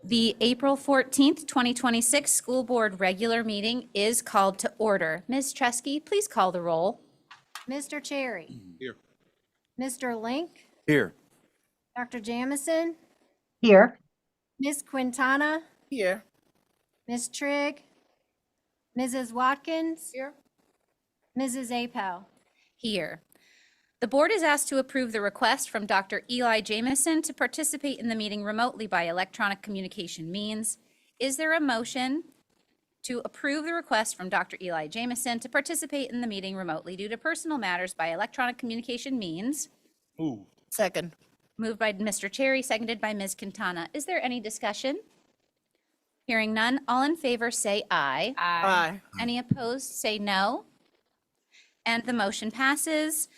The April 14th, 2026 School Board Regular Meeting is called to order. Ms. Tresky, please call the roll. Mr. Cherry. Here. Mr. Link. Here. Dr. Jamison. Here. Ms. Quintana. Here. Ms. Trigg. Mrs. Watkins. Here. Mrs. Apel. Here. The board is asked to approve the request from Dr. Eli Jamison to participate in the meeting remotely by electronic communication means. Is there a motion to approve the request from Dr. Eli Jamison to participate in the meeting remotely due to personal matters by electronic communication means? Moved. Second. Moved by Mr. Cherry, seconded by Ms. Quintana. Is there any discussion? Hearing none, all in favor say aye. Aye. Any opposed say no. And the motion passes.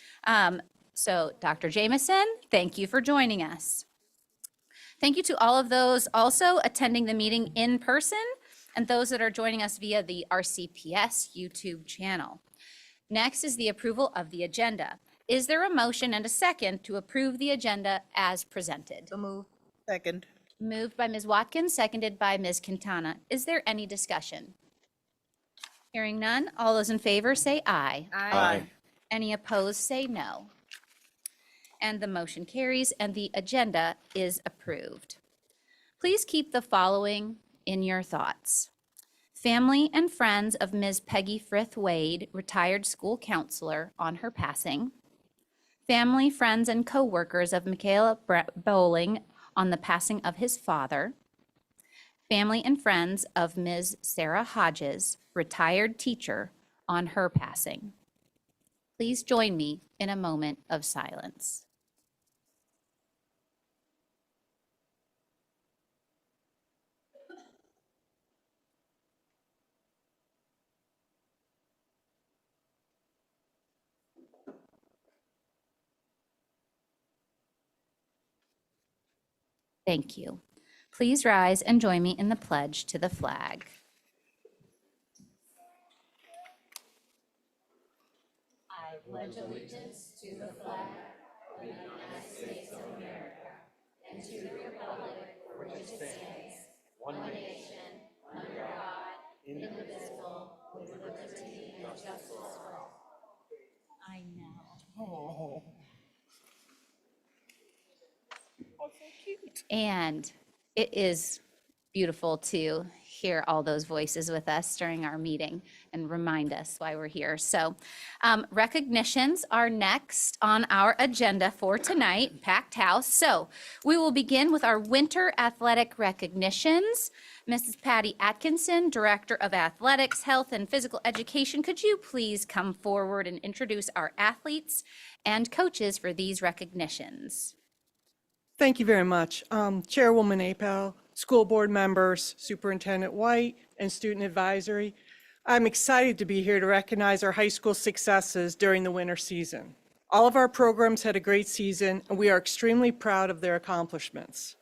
So Dr. Jamison, thank you for joining us. Thank you to all of those also attending the meeting in person and those that are joining us via the RCPS YouTube channel. Next is the approval of the agenda. Is there a motion and a second to approve the agenda as presented? So move. Second. Moved by Ms. Watkins, seconded by Ms. Quintana. Is there any discussion? Hearing none, all those in favor say aye. Aye. Any opposed say no. And the motion carries and the agenda is approved. Please keep the following in your thoughts. Family and friends of Ms. Peggy Frith Wade, retired school counselor, on her passing. Family, friends, and co-workers of Michaela Bowling on the passing of his father. Family and friends of Ms. Sarah Hodges, retired teacher, on her passing. Please join me in a moment of silence. Thank you. Please rise and join me in the pledge to the flag. I pledge allegiance to the flag of the United States of America and to the republic for which it stands, one nation, under God, indivisible, with liberty and justice for all. I know. And it is beautiful to hear all those voices with us during our meeting and remind us why we're here. So recognitions are next on our agenda for tonight, packed house. So we will begin with our winter athletic recognitions. Mrs. Patty Atkinson, Director of Athletics, Health, and Physical Education, could you please come forward and introduce our athletes and coaches for these recognitions? Thank you very much. Chairwoman Apel, school board members, Superintendent White, and student advisory. I'm excited to be here to recognize our high school successes during the winter season. All of our programs had a great season, and we are extremely proud of their accomplishments.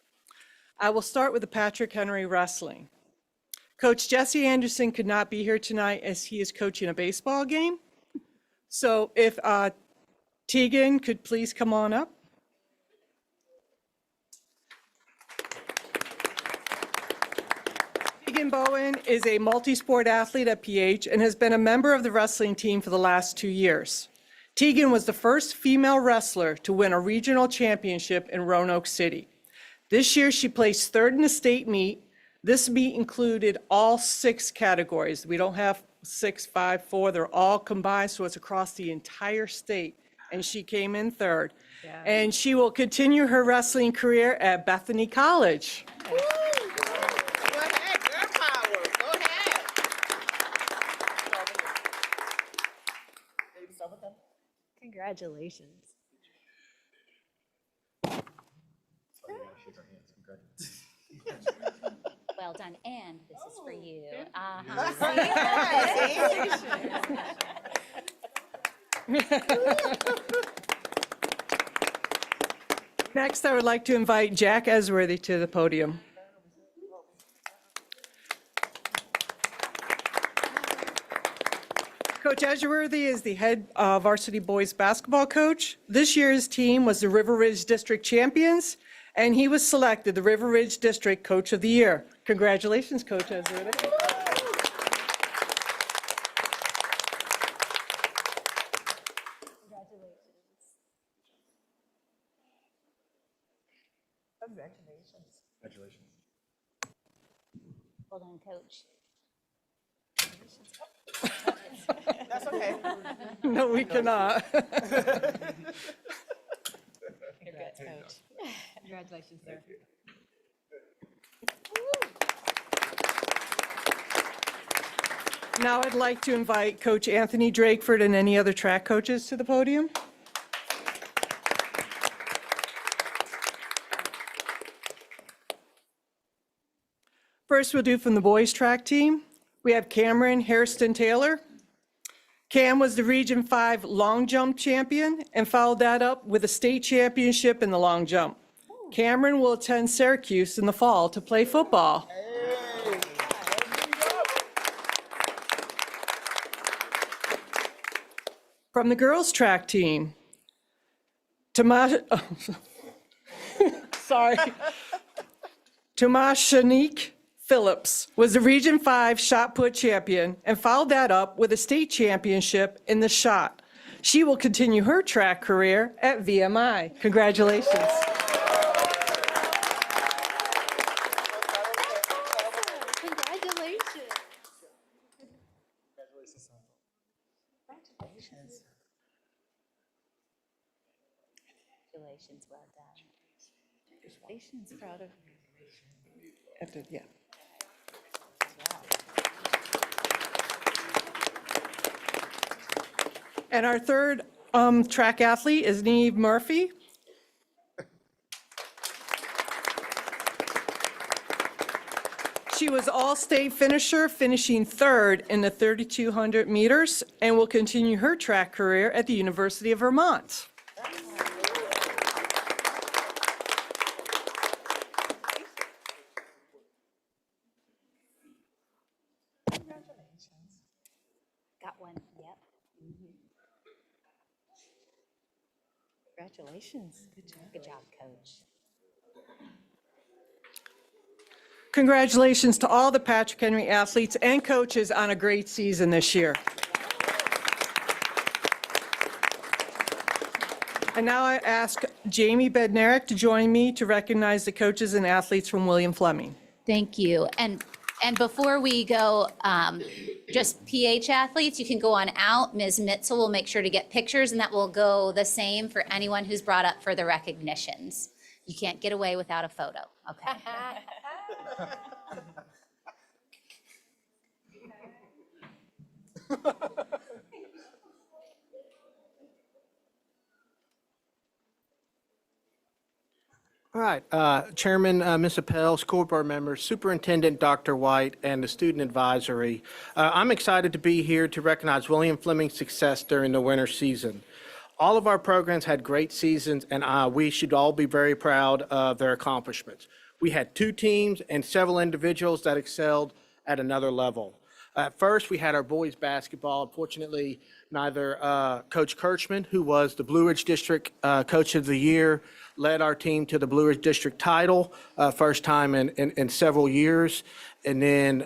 I will start with the Patrick Henry Wrestling. Coach Jesse Anderson could not be here tonight as he is coaching a baseball game. So if Tegan could please come on up. Tegan Bowen is a multi-sport athlete at PH and has been a member of the wrestling team for the last 2 years. Tegan was the first female wrestler to win a regional championship in Roanoke City. This year, she placed third in the state meet. This meet included all 6 categories. We don't have 6, 5, 4. They're all combined, so it's across the entire state. And she came in third. Yeah. And she will continue her wrestling career at Bethany College. Go ahead, girl power. Go ahead. Congratulations. Well done, and this is for you. Next, I would like to invite Jack Esworthy to the podium. Coach Esworthy is the head varsity boys basketball coach. This year's team was the River Ridge District champions, and he was selected the River Ridge District Coach of the Year. Congratulations, Coach Azuda. Congratulations. Hold on, Coach. That's okay. No, we cannot. Congrats, Coach. Congratulations, sir. Now I'd like to invite Coach Anthony Drakeford and any other track coaches to the podium. First, we'll do from the boys' track team. We have Cameron Hairston Taylor. Cam was the Region 5 long jump champion and followed that up with a state championship in the long jump. Cameron will attend Syracuse in the fall to play football. From the girls' track team, Tomashanique Phillips was the Region 5 shot put champion and followed that up with a state championship in the shot. She will continue her track career at VMI. Congratulations. Congratulations. Congratulations, well done. Congratulations, proud of Yeah. And our third track athlete is Neve Murphy. She was all-state finisher, finishing third in the 3,200 meters, and will continue her track career at the University of Vermont. Got one, yep. Congratulations. Good job, Coach. Congratulations to all the Patrick Henry athletes and coaches on a great season this year. And now I ask Jamie Bednarik to join me to recognize the coaches and athletes from William Fleming. Thank you. And before we go, just PH athletes, you can go on out. Ms. Mitzel will make sure to get pictures, and that will go the same for anyone who's brought up for the recognitions. You can't get away without a photo, okay? All right, Chairman, Ms. Appel, school board members, Superintendent Dr. White, and the student advisory. I'm excited to be here to recognize William Fleming's success during the winter season. All of our programs had great seasons, and we should all be very proud of their accomplishments. We had 2 teams and several individuals that excelled at another level. At first, we had our boys basketball. Unfortunately, neither Coach Kirchman, who was the Blue Ridge District Coach of the Year, led our team to the Blue Ridge District title, first time in several years. And then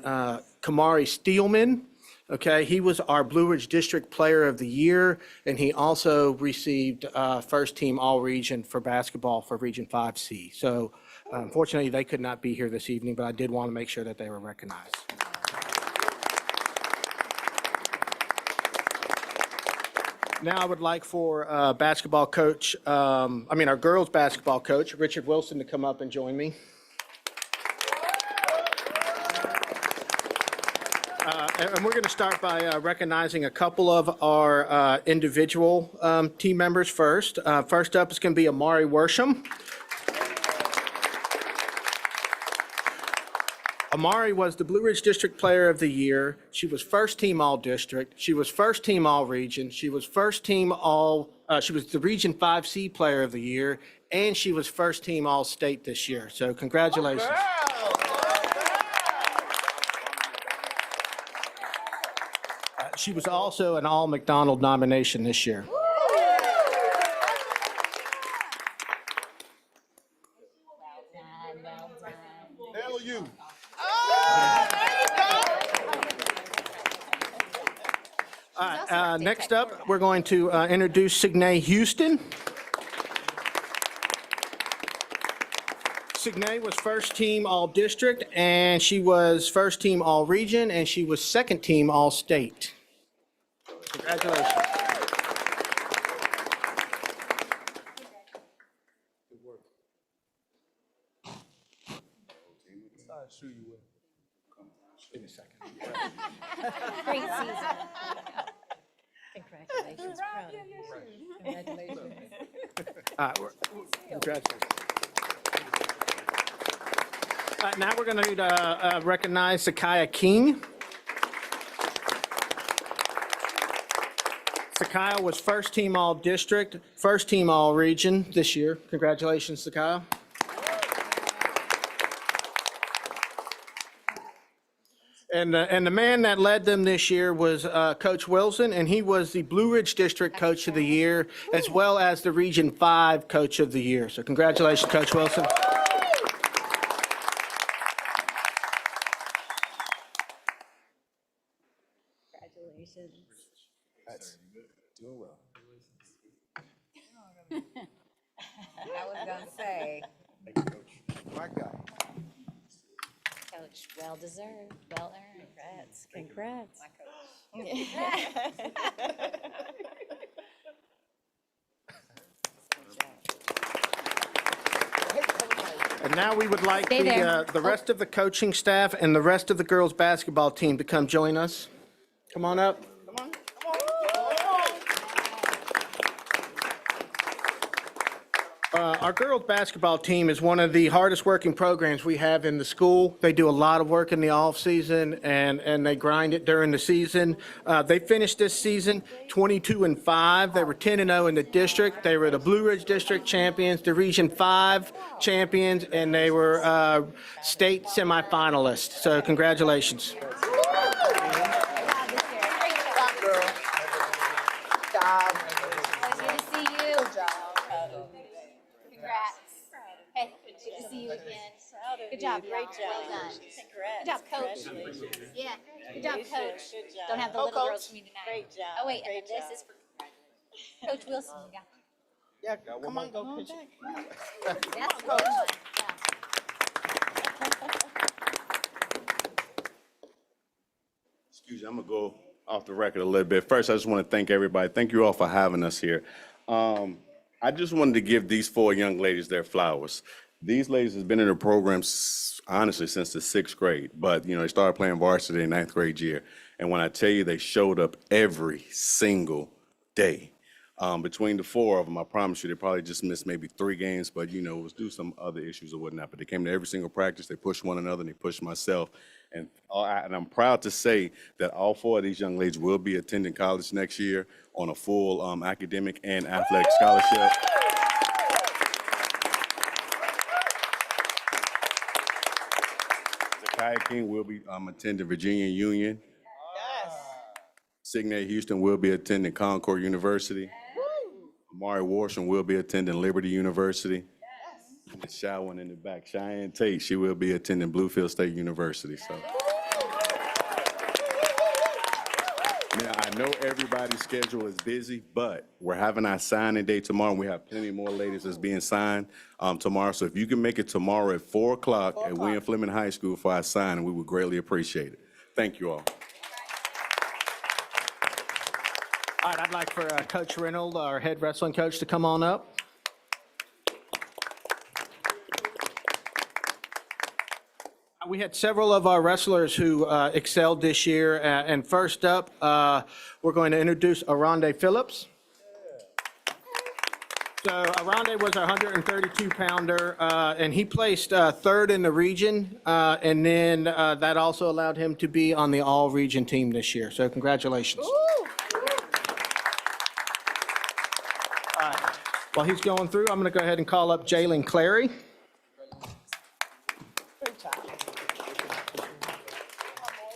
Kamari Steelman, okay, he was our Blue Ridge District Player of the Year, and he also received first team All-Region for basketball for Region 5C. So unfortunately, they could not be here this evening, but I did want to make sure that they were recognized. Now I would like for basketball coach, our girls basketball coach, Richard Wilson, to come up and join me. And we're going to start by recognizing a couple of our individual team members first. First up is going to be Amari Worsham. Amari was the Blue Ridge District Player of the Year. She was first team All-District. She was first team All-Region. She was first team she was the Region 5C Player of the Year, and she was first team All-State this year. So congratulations. She was also an All-McDonald nomination this year. well done. Hell you. Oh, there you go. All right, next up, we're going to introduce Signe Houston. Signe was first team All-District, and she was first team All-Region, and she was second team All-State. Congratulations. Great season. Congratulations, proud of you. Congratulations. Congratulations. Now we're going to recognize Sakaya King. Sakaya was first team All-District, first team All-Region this year. Congratulations, Sakaya. And the man that led them this year was Coach Wilson, and he was the Blue Ridge District Coach of the Year, as well as the Region 5 Coach of the Year. So congratulations, Coach Wilson. Congratulations. Doing well. I was gonna say, Thank you, Coach. My guy. Coach, well deserved, well earned. Congrats. And now we would like Stay there. the rest of the coaching staff and the rest of the girls' basketball team to come join us. Come on up. Our girls' basketball team is one of the hardest working programs we have in the school. They do a lot of work in the off-season, and they grind it during the season. They finished this season 22-5. They were 10-0 in the district. They were the Blue Ridge District champions, the Region 5 champions, and they were state semifinalists. So congratulations. Good job. Good to see you. Congrats. Hey, good to see you again. Good job, Great y'all. job. Well done. Congrats. Good job, Coach. Congratulations. Yeah, good job, Coach. Good job. Don't have the Oh, little Coach. girls for me tonight. Great job. Oh, wait, and Great then this job. is for Coach Wilson. Yeah. Yeah, come on, go pitch it. That's a good one. Excuse me, I'm gonna go off the record a little bit. First, I just want to thank everybody. Thank you all for having us here. I just wanted to give these 4 young ladies their flowers. These ladies have been in the program, honestly, since the 6th grade. But, you know, they started playing varsity in 9th grade year. And when I tell you they showed up every single day, between the 4 of them, I promise you, they probably just missed maybe 3 games, but, you know, it was due to some other issues or whatnot. But they came to every single practice. They pushed one another, and they pushed myself. And I'm proud to say that all 4 of these young ladies will be attending college next year on a full academic and athletic scholarship. Zakiya King will be attending Virginia Union. Yes. Signe Houston will be attending Concord University. Amari Warsham will be attending Liberty University. And the shy one in the back, Cheyenne Tate, she will be attending Bluefield State University. So now I know everybody's schedule is busy, but we're having our signing day tomorrow. And we have plenty more ladies that's being signed tomorrow. So if you can make it tomorrow at 4 o'clock at William Fleming High School for our signing, we would greatly appreciate it. Thank you all. All right, I'd like for Coach Reynolds, our head wrestling coach, to come on up. We had several of our wrestlers who excelled this year. And first up, we're going to introduce Aronde Phillips. So Aronde was a 132-pounder, and he placed 3rd in the region. And then that also allowed him to be on the all-region team this year. So congratulations. All right. While he's going through, I'm going to go ahead and call up Jalen Clary. Good job.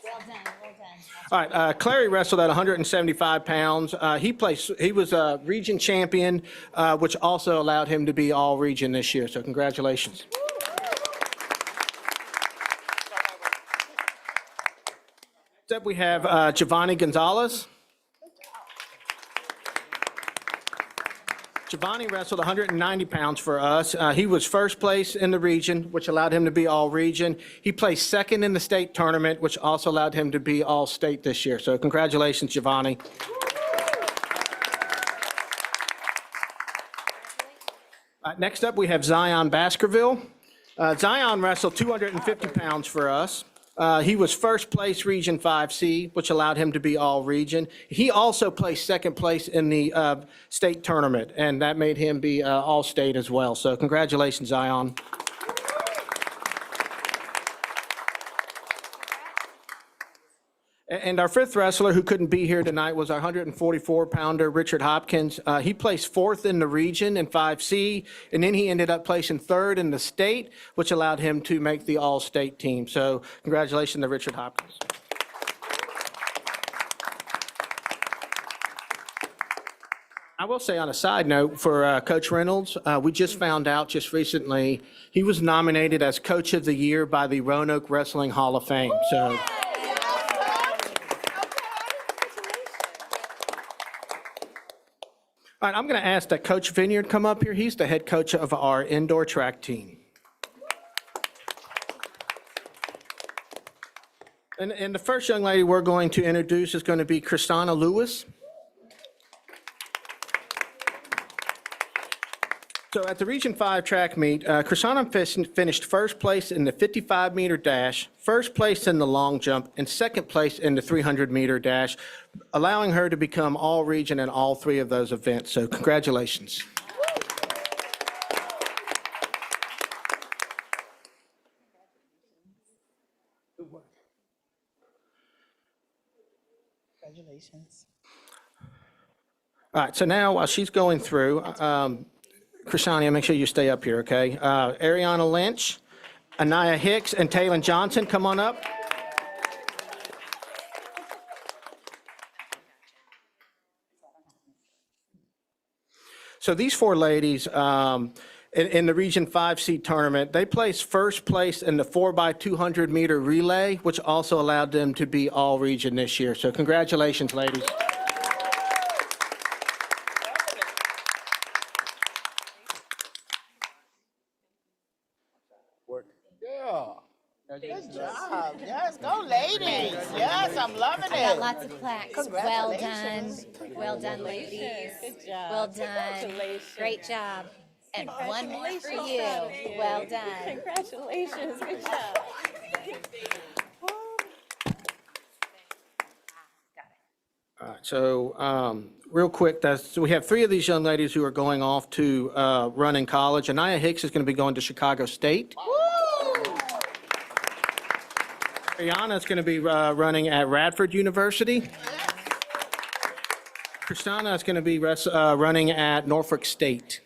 Well done, well done. All right, Clary wrestled at 175 pounds. He was a region champion, which also allowed him to be all-region this year, so congratulations. Next up, we have Giovanni Gonzalez. Giovanni wrestled 190 pounds for us. He was first place in the region, which allowed him to be all-region. He placed second in the state tournament, which also allowed him to be all-state this year. So congratulations, Giovanni. Next up, we have Zion Baskerville. Zion wrestled 250 pounds for us. He was first place Region 5C, which allowed him to be all region. He also placed second place in the state tournament, and that made him be all state as well. So congratulations, Zion. And our fifth wrestler who couldn't be here tonight was our 144-pounder, Richard Hopkins. He placed fourth in the region in 5C, and then he ended up placing third in the state, which allowed him to make the all-state team. So congratulations to Richard Hopkins. I will say on a side note for Coach Reynolds, we just found out just recently he was nominated as Coach of the Year by the Roanoke Wrestling Hall of Fame. So. All right, I'm going to ask that Coach Vineyard come up here. He's the head coach of our indoor track team. And the first young lady we're going to introduce is going to be Christina Lewis. So at the Region 5 track meet, Christina finished first place in the 55-meter dash, first place in the long jump, and second place in the 300-meter dash, allowing her to become all-region in all three of those events. So congratulations. Congratulations. All right, so now while she's going through, Krishania, make sure you stay up here, okay? Ariana Lynch, Anaya Hicks, and Taylor Johnson, come on up. So these four ladies, in the Region 5C tournament, they placed first place in the 4x200 meter relay, which also allowed them to be all region this year. So congratulations, ladies. Good job. Yes, go ladies. Yes, I'm loving I got it. lots of plaques. Well done. Well done, ladies. Good job. Well done. Congratulations. Great job. And one more for you. Congratulations. Well done. Congratulations. Good job. All right, so real quick, so we have three of these young ladies who are going off to run in college. Anaya Hicks is going to be going to Chicago State. Ariana is going to be running at Radford University. Christina is going to be running at Norfolk State.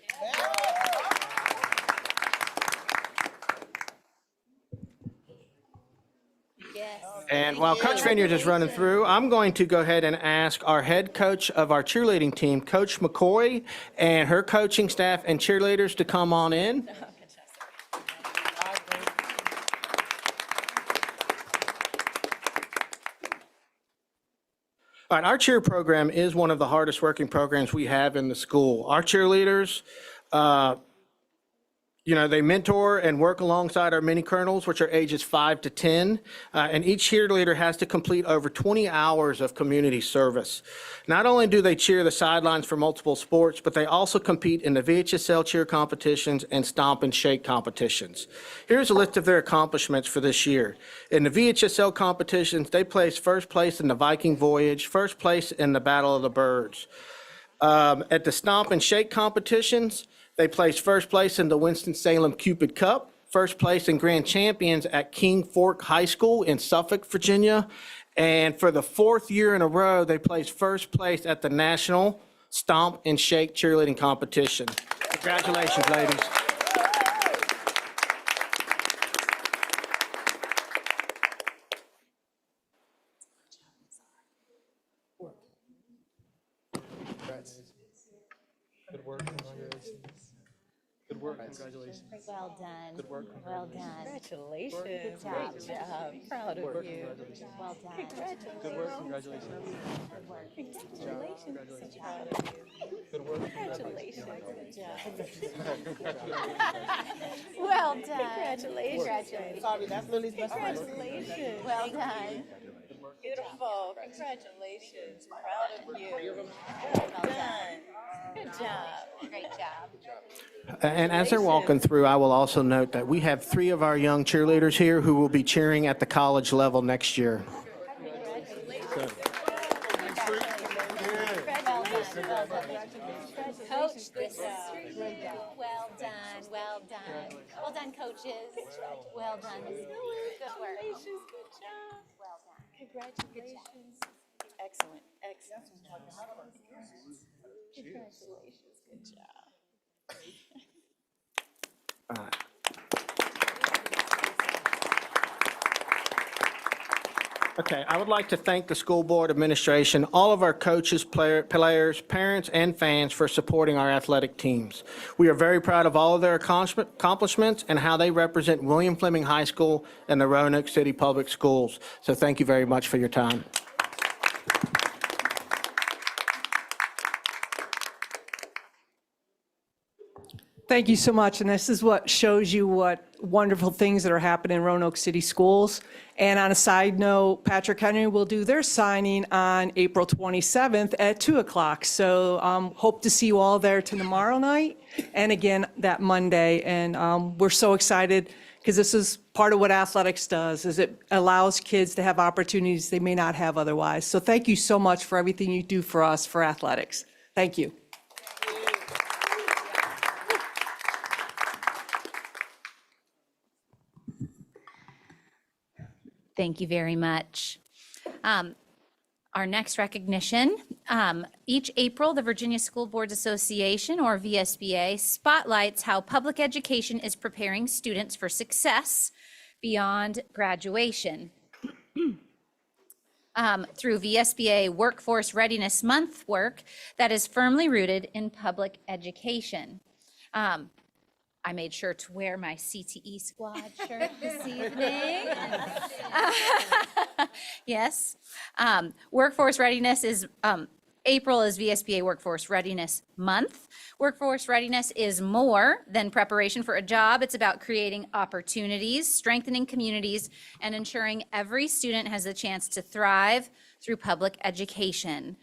And while Coach Vineyard is running through, I'm going to go ahead and ask our head coach of our cheerleading team, Coach McCoy, and her coaching staff and cheerleaders to come on in. All right, our cheer program is one of the hardest working programs we have in the school. Our cheerleaders, they mentor and work alongside our mini colonels, which are ages 5 to 10, and each cheerleader has to complete over 20 hours of community service. Not only do they cheer the sidelines for multiple sports, but they also compete in the VHSL cheer competitions and stomp and shake competitions. Here's a list of their accomplishments for this year. In the VHSL competitions, they placed first place in the Viking Voyage, first place in the Battle of the Birds. At the stomp and shake competitions, they placed first place in the Winston-Salem Cupid Cup, first place in Grand Champions at King Fork High School in Suffolk, Virginia. And for the fourth year in a row, they placed first place at the National Stomp and Shake Cheerleading Competition. Congratulations, ladies. Good work. Congratulations. Good work. Well done. Good work. Well done. Congratulations. Good job. Great job. Proud of you. Well done. Congratulations. Good work. Congratulations. Good job. Proud of you. Good work. Congratulations. Good job. Well done. Congratulations. Sorry, that's Lily's best friend. Congratulations. Well done. Beautiful. Congratulations. Proud of you. Well done. Good job. Great job. And as they're walking through, I will also note that we have 3 of our young cheerleaders here who will be cheering at the college level next year. Coach, this is for you. Well done. Well done. Well done, coaches. Well done. Good work. Good job. Well done. Congratulations. Excellent. Excellent. Congratulations. Good job. Okay, I would like to thank the school board administration, all of our coaches, players, parents, and fans for supporting our athletic teams. We are very proud of all of their accomplishments and how they represent William Fleming High School and the Roanoke City Public Schools. So thank you very much for your time. Thank you so much, and this is what shows you what wonderful things that are happening in Roanoke City Schools. And on a side note, Patrick Henry will do their signing on April 27th at 2 o'clock. So hope to see you all there tomorrow night and again that Monday. And we're so excited because this is part of what athletics does, is it allows kids to have opportunities they may not have otherwise. So thank you so much for everything you do for us for athletics. Thank you. Thank you very much. Our next recognition, each April, the Virginia School Boards Association, or VSBA, spotlights how public education is preparing students for success beyond graduation. Through VSBA Workforce Readiness Month work that is firmly rooted in public education. I made sure to wear my CTE squad shirt this evening. Yes. Workforce readiness is, April is VSBA Workforce Readiness Month. Workforce readiness is more than preparation for a job. It's about creating opportunities, strengthening communities, and ensuring every student has a chance to thrive through public education.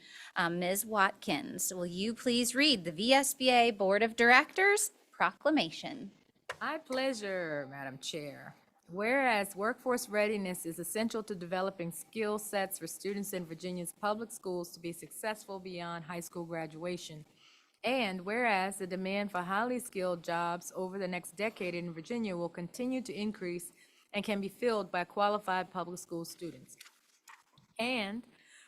Ms. Watkins, will you please read the VSBA Board of Directors proclamation? My pleasure, Madam Chair. Whereas workforce readiness is essential to developing skill sets for students in Virginia's public schools to be successful beyond high school graduation, and whereas the demand for highly skilled jobs over the next decade in Virginia will continue to increase and can be filled by qualified public school students. And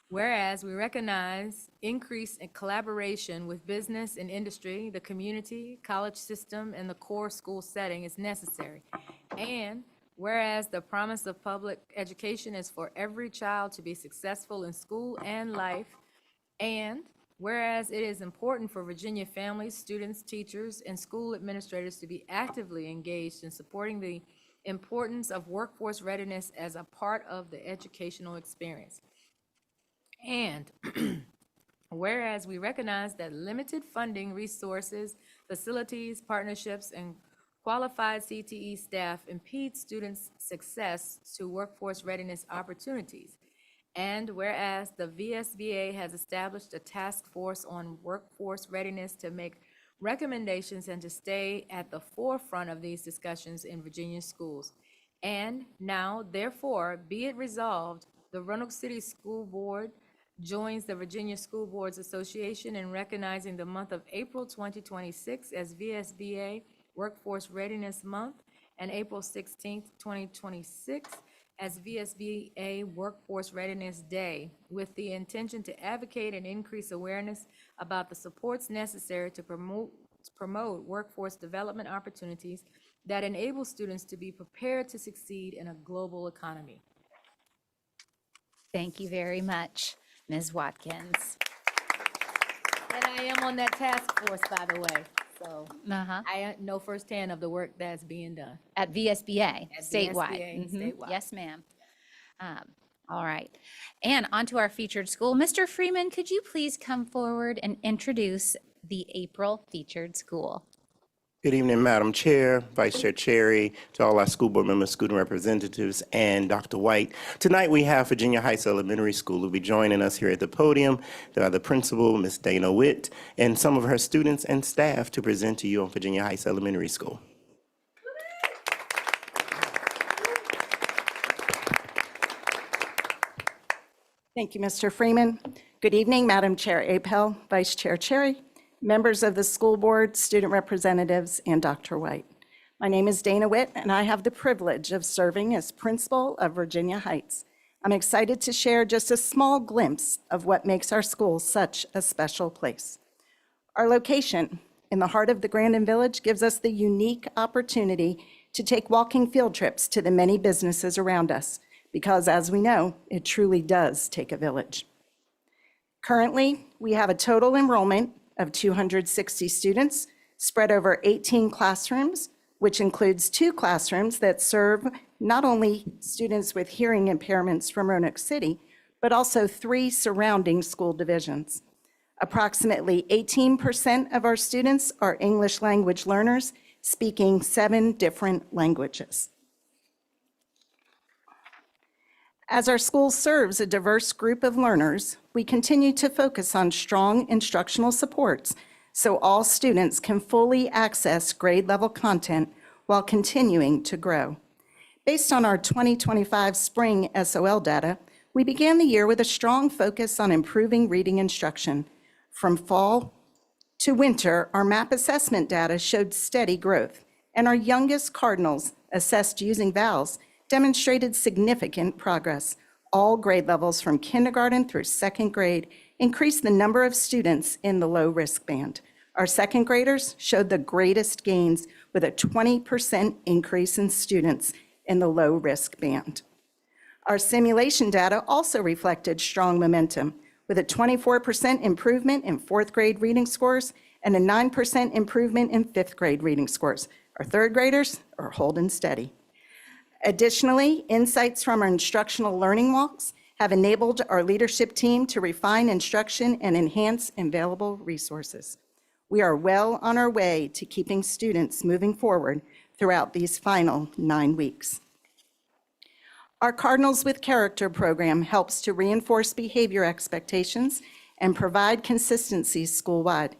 whereas we recognize increase in collaboration with business and industry, the community, college system, and the core school setting is necessary. And whereas the promise of public education is for every child to be successful in school and life. And whereas it is important for Virginia families, students, teachers, and school administrators to be actively engaged in supporting the importance of workforce readiness as a part of the educational experience. And whereas we recognize that limited funding, resources, facilities, partnerships, and qualified CTE staff impede students' success to workforce readiness opportunities. And whereas the VSBA has established a task force on workforce readiness to make recommendations and to stay at the forefront of these discussions in Virginia schools. And now, therefore, be it resolved, the Roanoke City School Board joins the Virginia School Boards Association in recognizing the month of April 2026 as VSBA Workforce Readiness Month and April 16th, 2026 as VSBA Workforce Readiness Day, with the intention to advocate and increase awareness about the supports necessary to promote workforce development opportunities that enable students to be prepared to succeed in a global economy. Thank you very much, Ms. Watkins. And I am on that task force, by the way. so Uh-huh. I know firsthand of the work that's being done. At VSBA, At statewide. VSBA, Mhm. statewide. Yes, ma'am. All right. And onto our featured school. Mr. Freeman, could you please come forward and introduce the April featured school? Good evening, Madam Chair, Vice Chair Cherry, to all our school board members, student representatives, and Dr. White. Tonight we have Virginia Heights Elementary School who will be joining us here at the podium. They are the principal, Ms. Dana Witt, and some of her students and staff to present to you on Virginia Heights Elementary School. Thank you, Mr. Freeman. Good evening, Madam Chair Apel, Vice Chair Cherry, members of the school board, student representatives, and Dr. White. My name is Dana Witt, and I have the privilege of serving as principal of Virginia Heights. I'm excited to share just a small glimpse of what makes our school such a special place. Our location in the heart of the Grandin Village gives us the unique opportunity to take walking field trips to the many businesses around us, because as we know, it truly does take a village. Currently, we have a total enrollment of 260 students spread over 18 classrooms, which includes 2 classrooms that serve not only students with hearing impairments from Roanoke City, but also 3 surrounding school divisions. Approximately 18% of our students are English language learners speaking 7 different languages. As our school serves a diverse group of learners, we continue to focus on strong instructional supports so all students can fully access grade-level content while continuing to grow. Based on our 2025 spring SOL data, we began the year with a strong focus on improving reading instruction. From fall to winter, our MAP assessment data showed steady growth, and our youngest cardinals, assessed using VALS, demonstrated significant progress. All grade levels from kindergarten through 2nd grade increased the number of students in the low-risk band. Our 2nd graders showed the greatest gains with a 20% increase in students in the low-risk band. Our simulation data also reflected strong momentum, with a 24% improvement in 4th grade reading scores and a 9% improvement in 5th grade reading scores. Our 3rd graders are holding steady. Additionally, insights from our instructional learning walks have enabled our leadership team to refine instruction and enhance available resources. We are well on our way to keeping students moving forward throughout these final 9 weeks. Our Cardinals with Character program helps to reinforce behavior expectations and provide consistency school-wide.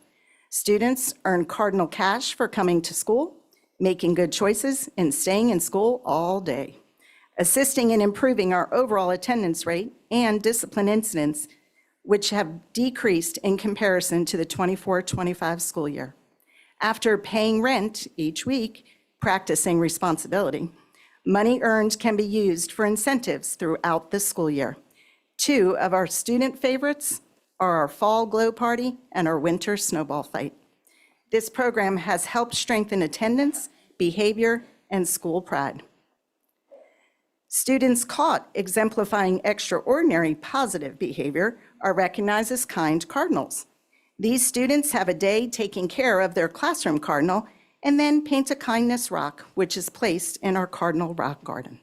Students earn Cardinal Cash for coming to school, making good choices, and staying in school all day, assisting in improving our overall attendance rate and discipline incidents, which have decreased in comparison to the 24-25 school year. After paying rent each week, practicing responsibility, money earned can be used for incentives throughout the school year. 2 of our student favorites are our Fall Glow Party and our Winter Snowball Fight. This program has helped strengthen attendance, behavior, and school pride. Students caught exemplifying extraordinary positive behavior are recognized as kind cardinals. These students have a day taking care of their classroom cardinal and then paint a kindness rock, which is placed in our Cardinal Rock Garden.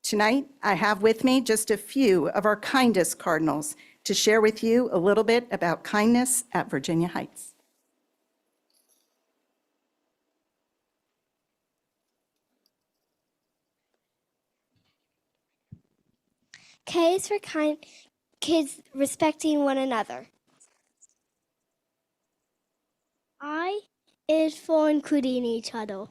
Tonight, I have with me just a few of our kindest cardinals to share with you a little bit about kindness at Virginia Heights. K is for kind kids respecting one another. I is for including each other.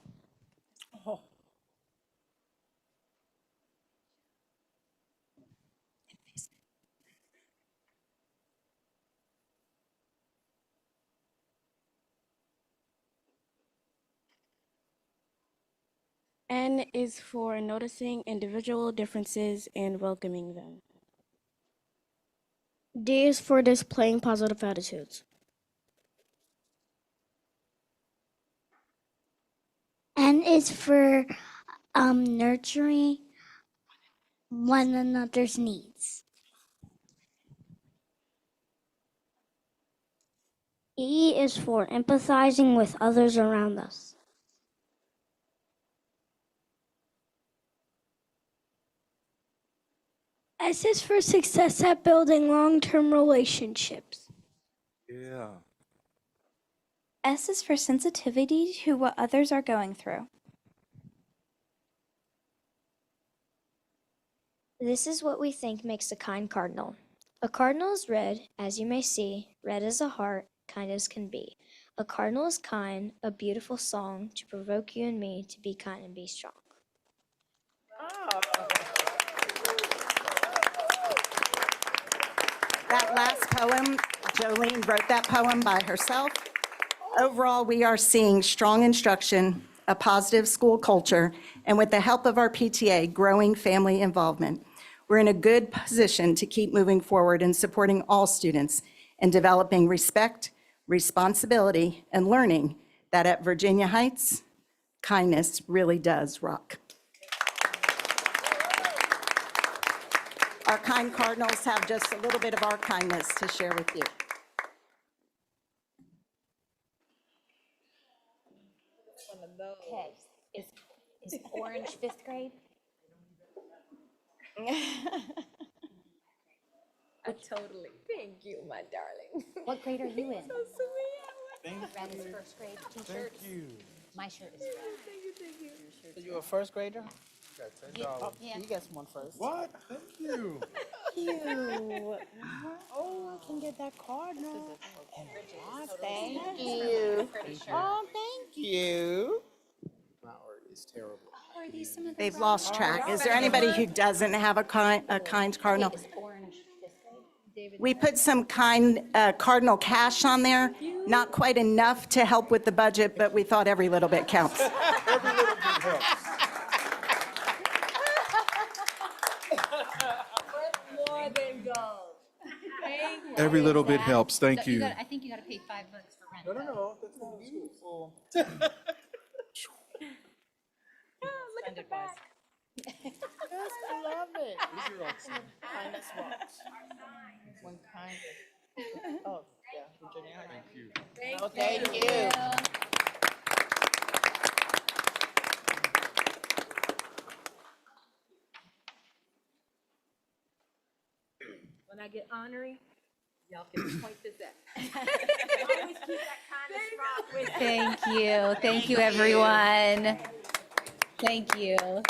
N is for noticing individual differences and welcoming them. D is for displaying positive attitudes. N is for nurturing one another's needs. E is for empathizing with others around us. S is for success at building long-term relationships. Yeah. S is for sensitivity to what others are going through. This is what we think makes a kind cardinal. A cardinal is red, as you may see, red as a heart, kind as can be. A cardinal is kind, a beautiful song to provoke you and me to be kind and be strong. That last poem, Jolene wrote that poem by herself. Overall, we are seeing strong instruction, a positive school culture, and with the help of our PTA, growing family involvement. We're in a good position to keep moving forward and supporting all students and developing respect, responsibility, and learning that at Virginia Heights, kindness really does rock. Our kind cardinals have just a little bit of our kindness to share with you. Okay. Is orange fifth grade? Totally. Thank you, my darling. What grade are you in? Thank Red is first grade t-shirts. you. My shirt is red. So you a first grader? $10. Yeah. You got one first. What? Thank you. You. Oh, I can get that card now. Oh, thank you. Oh, thank you. My art is terrible. Oh, are these some of the They've lost track. Is there anybody who doesn't have a kind cardinal? Is orange fifth grade? We put some kind cardinal cash on there, not quite enough to help with the budget, but we thought every little bit counts. Every little bit helps. More than gold. Thank you. Every little bit helps. Thank you. I think you gotta pay $5 for rent. No. That's not beautiful. Look at the back. Yes, I love it. These are awesome. Kindness walks. One kind. Oh, yeah, Virginia Heights. Thank you. Oh, thank you. When I get honorary, y'all can point this at. Always keep that kindness rock with you. Thank you, everyone. Thank you.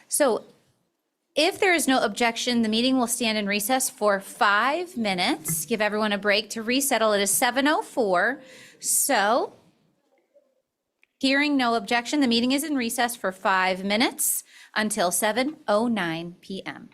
So if there is no objection, the meeting will stand in recess for 5 minutes. Give everyone a break to resettle. It is 7:04. So hearing no objection, the meeting is in recess for 5 minutes until 7:09 p.m.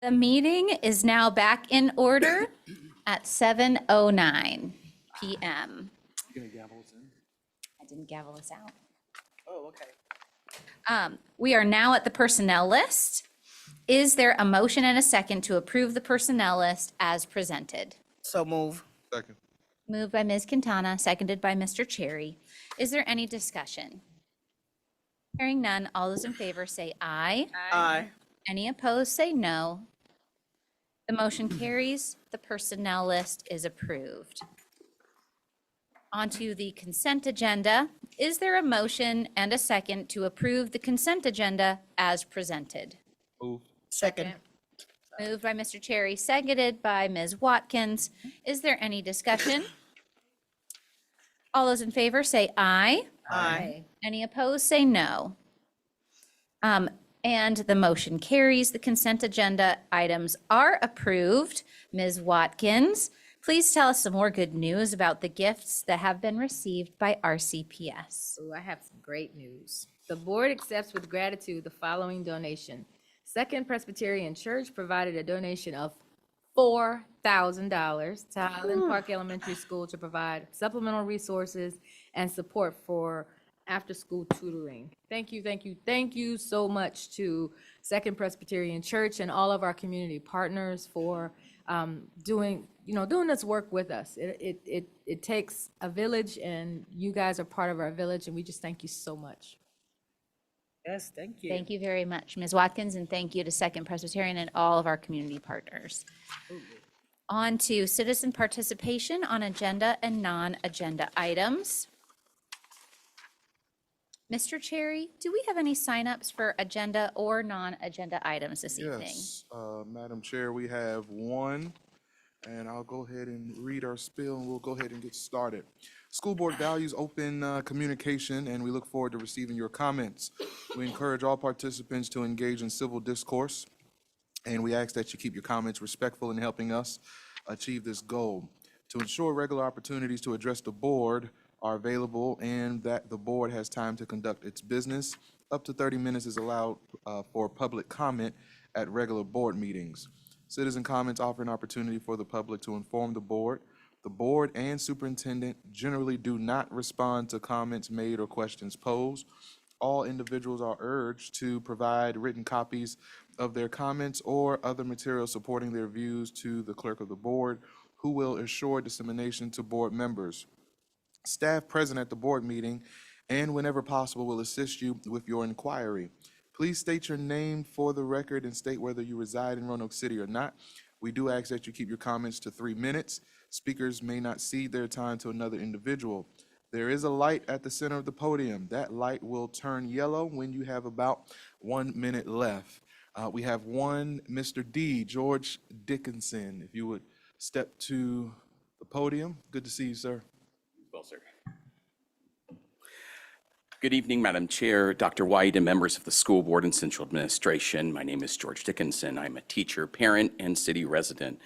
The meeting is now back in order at 7:09 PM. You gonna gavel us in? I didn't gavel us out. Oh, okay. We are now at the personnel list. Is there a motion and a second to approve the personnel list as presented? So move. Second. Moved by Ms. Quintana, seconded by Mr. Cherry. Is there any discussion? Hearing none, all those in favor say aye. Aye. Any opposed, say no. The motion carries. The personnel list is approved. Onto the consent agenda. Is there a motion and a second to approve the consent agenda as presented? Move. Second. Moved by Mr. Cherry, seconded by Ms. Watkins. Is there any discussion? All those in favor say aye. Aye. Any opposed, say no. And the motion carries. The consent agenda items are approved. Ms. Watkins, please tell us some more good news about the gifts that have been received by RCPS. Oh, I have some great news. The board accepts with gratitude the following donation. Second Presbyterian Church provided a donation of $4,000 to Highland Park Elementary School to provide supplemental resources and support for after-school tutoring. Thank you, thank you, thank you so much to Second Presbyterian Church and all of our community partners for doing this work with us. It takes a village, and you guys are part of our village, and we just thank you so much. Yes, thank you. Thank you very much, Ms. Watkins, and thank you to Second Presbyterian and all of our community partners. On to citizen participation on agenda and non-agenda items. Mr. Cherry, do we have any signups for agenda or non-agenda items this evening? Yes, Madam Chair, we have one, and I'll go ahead and read our spiel, and we'll go ahead and get started. School board values open communication, and we look forward to receiving your comments. We encourage all participants to engage in civil discourse, and we ask that you keep your comments respectful in helping us achieve this goal. To ensure regular opportunities to address the board are available and that the board has time to conduct its business, up to 30 minutes is allowed for public comment at regular board meetings. Citizen comments offer an opportunity for the public to inform the board. The board and superintendent generally do not respond to comments made or questions posed. All individuals are urged to provide written copies of their comments or other material supporting their views to the clerk of the board, who will assure dissemination to board members. Staff present at the board meeting and whenever possible will assist you with your inquiry. Please state your name for the record and state whether you reside in Roanoke City or not. We do ask that you keep your comments to 3 minutes. Speakers may not cede their time to another individual. There is a light at the center of the podium. That light will turn yellow when you have about 1 minute left. We have one Mr. D, George Dickinson. If you would step to the podium. Good to see you, sir. Well, sir. Good evening, Madam Chair, Dr. White, and members of the school board and central administration. My name is George Dickinson. I'm a teacher, parent, and city resident.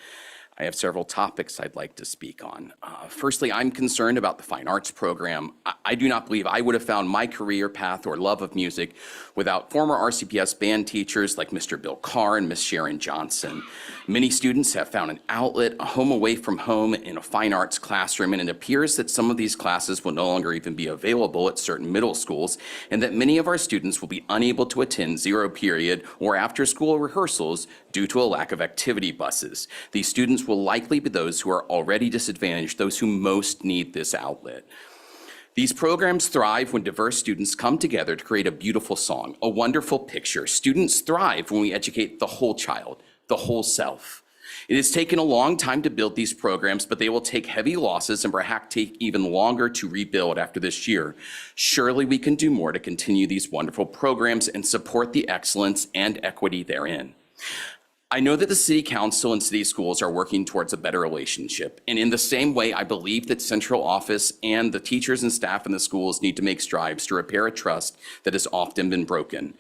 I have several topics I'd like to speak on. Firstly, I'm concerned about the fine arts program. I do not believe I would have found my career path or love of music without former RCPS band teachers like Mr. Bill Carr and Miss Sharon Johnson. Many students have found an outlet, a home away from home in a fine arts classroom, and it appears that some of these classes will no longer even be available at certain middle schools, and that many of our students will be unable to attend zero period or after-school rehearsals due to a lack of activity buses. These students will likely be those who are already disadvantaged, those who most need this outlet. These programs thrive when diverse students come together to create a beautiful song, a wonderful picture. Students thrive when we educate the whole child, the whole self. It has taken a long time to build these programs, but they will take heavy losses and perhaps take even longer to rebuild after this year. Surely we can do more to continue these wonderful programs and support the excellence and equity therein. I know that the City Council and city schools are working towards a better relationship. And in the same way, I believe that central office and the teachers and staff in the schools need to make strides to repair a trust that has often been broken.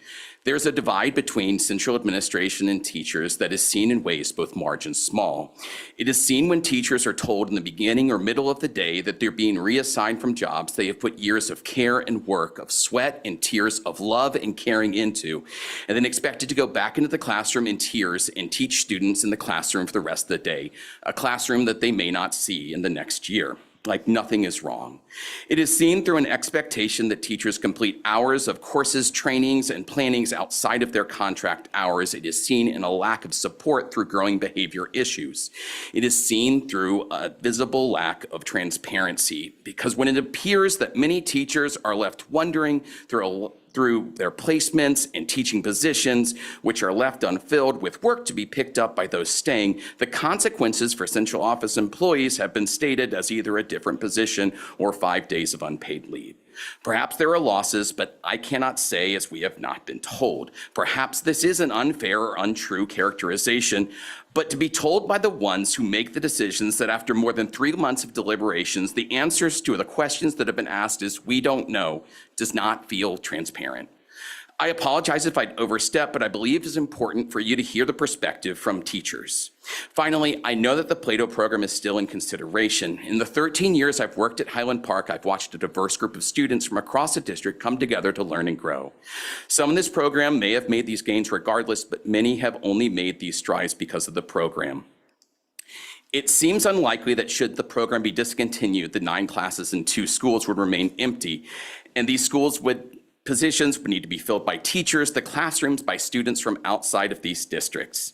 There's a divide between central administration and teachers that is seen in ways both large and small. It is seen when teachers are told in the beginning or middle of the day that they're being reassigned from jobs they have put years of care and work, of sweat and tears, of love and caring into, and then expected to go back into the classroom in tears and teach students in the classroom for the rest of the day, a classroom that they may not see in the next year. Like nothing is wrong. It is seen through an expectation that teachers complete hours of courses, trainings, and plannings outside of their contract hours. It is seen in a lack of support through growing behavior issues. It is seen through a visible lack of transparency, because when it appears that many teachers are left wondering through their placements and teaching positions, which are left unfilled with work to be picked up by those staying, the consequences for central office employees have been stated as either a different position or 5 days of unpaid leave. Perhaps there are losses, but I cannot say, as we have not been told. Perhaps this is an unfair or untrue characterization, but to be told by the ones who make the decisions that after more than 3 months of deliberations, the answers to the questions that have been asked is "we don't know" does not feel transparent. I apologize if I'd overstep, but I believe it's important for you to hear the perspective from teachers. Finally, I know that the Plato program is still in consideration. In the 13 years I've worked at Highland Park, I've watched a diverse group of students from across the district come together to learn and grow. Some in this program may have made these gains regardless, but many have only made these strides because of the program. It seems unlikely that should the program be discontinued, the 9 classes in 2 schools would remain empty, and these positions would need to be filled by teachers, the classrooms by students from outside of these districts.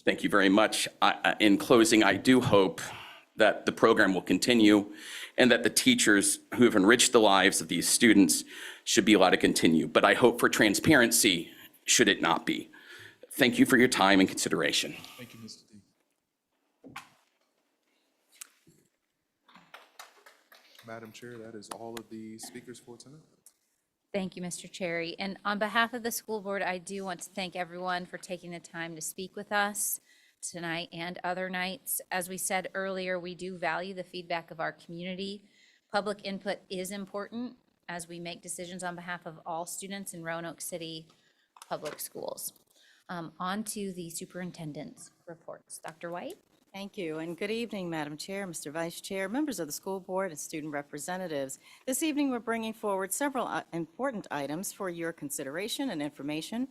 Thank you very much. In closing, I do hope that the program will continue and that the teachers who have enriched the lives of these students should be allowed to continue. But I hope for transparency should it not be. Thank you for your time and consideration. Thank you, Mr. D. Madam Chair, that is all of the speakers for tonight. Thank you, Mr. Cherry. And on behalf of the school board, I do want to thank everyone for taking the time to speak with us tonight and other nights. As we said earlier, we do value the feedback of our community. Public input is important as we make decisions on behalf of all students in Roanoke City Public Schools. On to the superintendent's reports. Dr. White? Thank you, and good evening, Madam Chair, Mr. Vice Chair, members of the school board, and student representatives. This evening, we're bringing forward several important items for your consideration and information,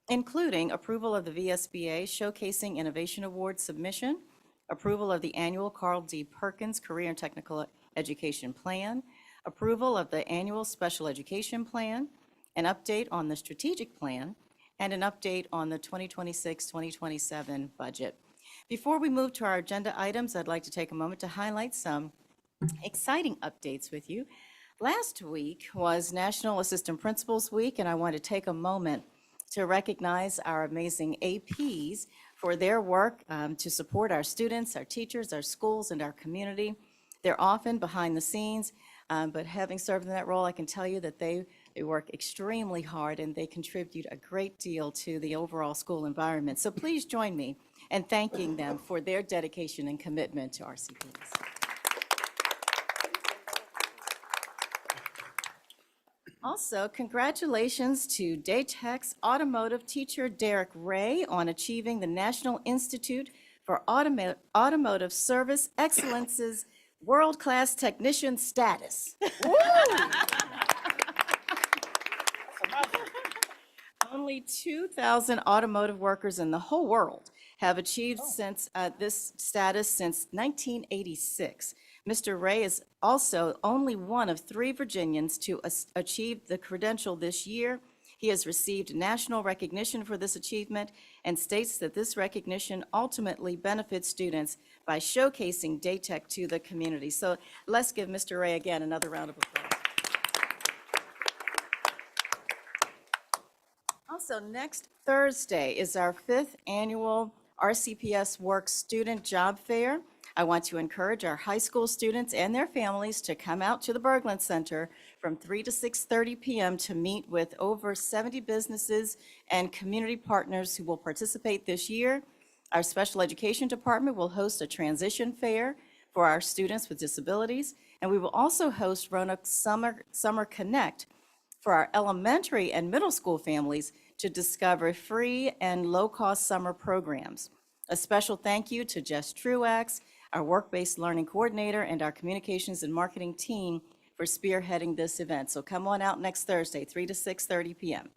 including approval of the VSBA Showcasing Innovation Award submission, approval of the annual Carl D. Perkins Career and Technical Education Plan, approval of the annual Special Education Plan, an update on the strategic plan, and an update on the 2026-2027 budget. Before we move to our agenda items, I'd like to take a moment to highlight some exciting updates with you. Last week was National Assistant Principals Week, and I want to take a moment to recognize our amazing APs for their work to support our students, our teachers, our schools, and our community. They're often behind the scenes, but having served in that role, I can tell you that they work extremely hard and they contribute a great deal to the overall school environment. So please join me in thanking them for their dedication and commitment to RCPs. Also, congratulations to Daytech's automotive teacher Derek Ray on achieving the National Institute for Automotive Service Excellence's world-class technician status. Only 2,000 automotive workers in the whole world have achieved this status since 1986. Mr. Ray is also only one of 3 Virginians to achieve the credential this year. He has received national recognition for this achievement and states that this recognition ultimately benefits students by showcasing Daytech to the community. So let's give Mr. Ray again another round of applause. Also, next Thursday is our 5th annual RCPS Works Student Job Fair. I want to encourage our high school students and their families to come out to the Berglund Center from 3 to 6:30 p.m. to meet with over 70 businesses and community partners who will participate this year. Our special education department will host a transition fair for our students with disabilities, and we will also host Roanoke Summer Connect for our elementary and middle school families to discover free and low-cost summer programs. A special thank you to Jess Truax, our work-based learning coordinator, and our communications and marketing team for spearheading this event. So come on out next Thursday, 3 to 6:30 p.m.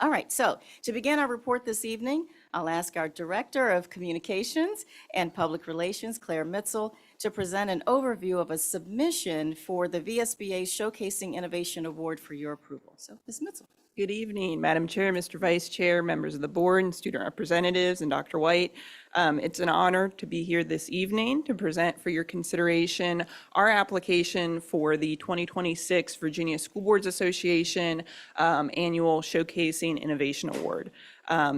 All right, so to begin our report this evening, I'll ask our Director of Communications and Public Relations, Claire Mitzel, to present an overview of a submission for the VSBA Showcasing Innovation Award for your approval. So, Ms. Mitzel. Good evening, Madam Chair, Mr. Vice Chair, members of the board, and student representatives, and Dr. White. It's an honor to be here this evening to present for your consideration our application for the 2026 Virginia School Boards Association Annual Showcasing Innovation Award.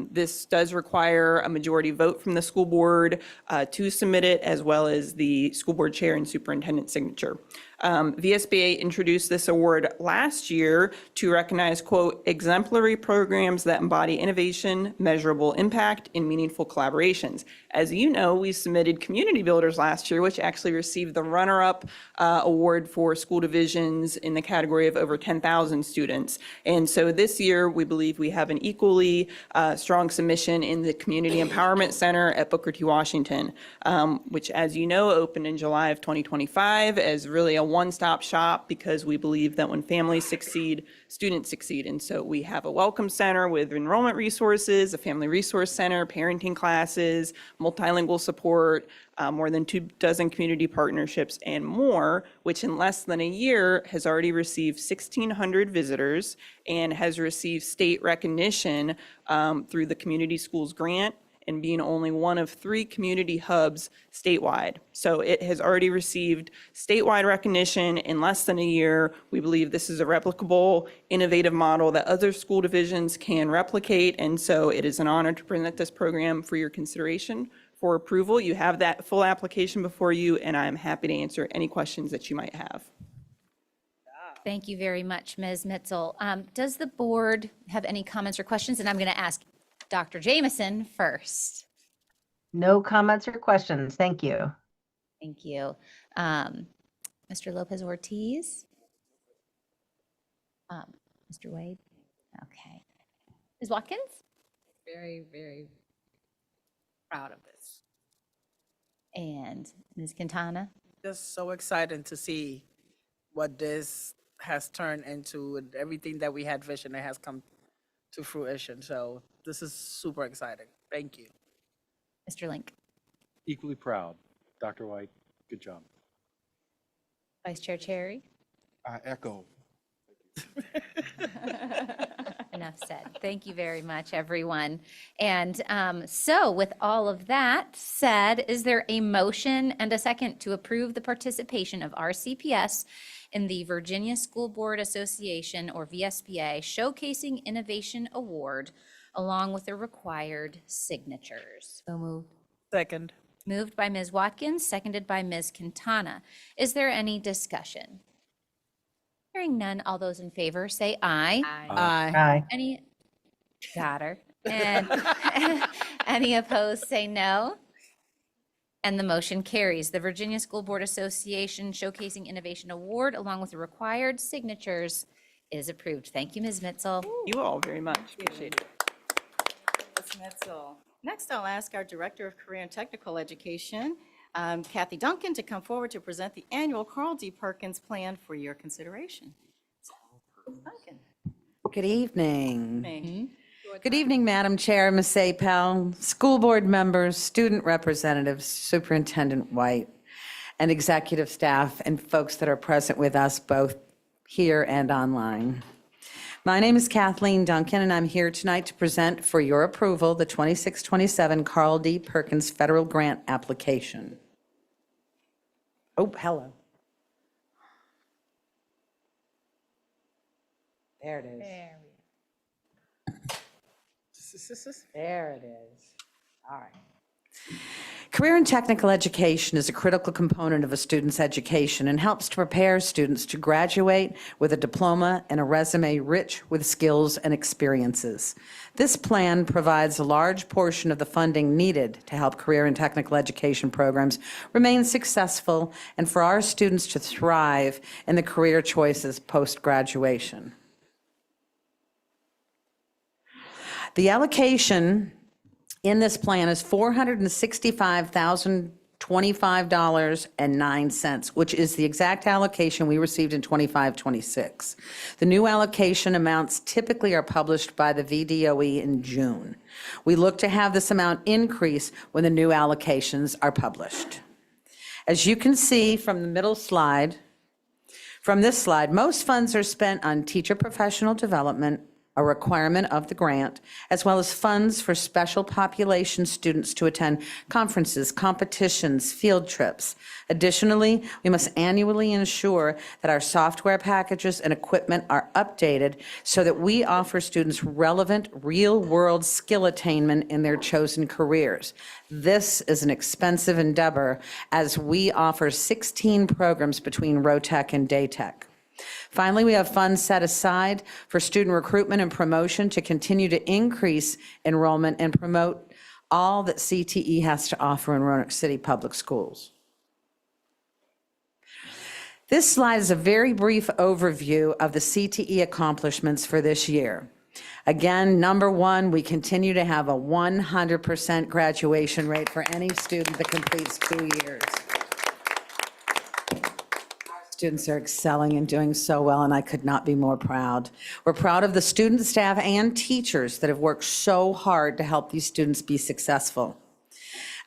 This does require a majority vote from the school board to submit it, as well as the school board chair and superintendent signature. VSBA introduced this award last year to recognize, quote, exemplary programs that embody innovation, measurable impact, and meaningful collaborations. As you know, we submitted Community Builders last year, which actually received the runner-up award for school divisions in the category of over 10,000 students. And so this year, we believe we have an equally strong submission in the Community Empowerment Center at Booker T. Washington, which, as you know, opened in July of 2025 as really a one-stop shop, because we believe that when families succeed, students succeed. And so we have a welcome center with enrollment resources, a family resource center, parenting classes, multilingual support, more than 24 community partnerships, and more, which in less than a year has already received 1,600 visitors and has received state recognition through the Community Schools Grant, and being only one of 3 community hubs statewide. So it has already received statewide recognition in less than a year. We believe this is a replicable, innovative model that other school divisions can replicate, and so it is an honor to present this program for your consideration for approval. You have that full application before you, and I'm happy to answer any questions that you might have. Thank you very much, Ms. Mitzel. Does the board have any comments or questions? And I'm going to ask Dr. Jameson first. No comments or questions. Thank you. Thank you. Mr. Lopez Ortiz? Mr. Wade? Okay. Ms. Watkins? Very, very proud of this. And Ms. Quintana? Just so excited to see what this has turned into, and everything that we had vision, it has come to fruition. So this is super exciting. Thank you. Mr. Link? Equally proud. Dr. White, good job. Vice Chair Cherry? I echo. Enough said. Thank you very much, everyone. And so with all of that said, is there a motion and a second to approve the participation of RCPS in the Virginia School Board Association, or VSBA, Showcasing Innovation Award, along with the required signatures? So moved. Second. Moved by Ms. Watkins, seconded by Ms. Quintana. Is there any discussion? Hearing none, all those in favor say aye. Aye. Aye. Any, got her. And any opposed say no. And the motion carries. The Virginia School Board Association Showcasing Innovation Award, along with the required signatures, is approved. Thank you, Ms. Mitzel. You all very much. Appreciate it. Ms. Mitzel. Next, I'll ask our Director of Career and Technical Education, Kathy Duncan, to come forward to present the annual Carl D. Perkins Plan for your consideration. Duncan. Good evening. May. Good evening, Madam Chair, Ms. Apel, school board members, student representatives, Superintendent White, and executive staff, and folks that are present with us both here and online. My name is Kathleen Duncan, and I'm here tonight to present for your approval the 26-27 Carl D. Perkins Federal Grant application. Oh, hello. There it is. There it is. All right. Career and technical education is a critical component of a student's education and helps to prepare students to graduate with a diploma and a resume rich with skills and experiences. This plan provides a large portion of the funding needed to help career and technical education programs remain successful and for our students to thrive in the career choices post-graduation. The allocation in this plan is $465,025.09, which is the exact allocation we received in 25-26. The new allocation amounts typically are published by the VDOE in June. We look to have this amount increase when the new allocations are published. As you can see from the middle slide, from this slide, most funds are spent on teacher professional development, a requirement of the grant, as well as funds for special population students to attend conferences, competitions, field trips. Additionally, we must annually ensure that our software packages and equipment are updated so that we offer students relevant, real-world skill attainment in their chosen careers. This is an expensive endeavor as we offer 16 programs between Rotech and Daytech. Finally, we have funds set aside for student recruitment and promotion to continue to increase enrollment and promote all that CTE has to offer in Roanoke City Public Schools. This slide is a very brief overview of the CTE accomplishments for this year. Again, number one, we continue to have a 100% graduation rate for any student that completes 2 years. Students are excelling and doing so well, and I could not be more proud. We're proud of the student, staff, and teachers that have worked so hard to help these students be successful.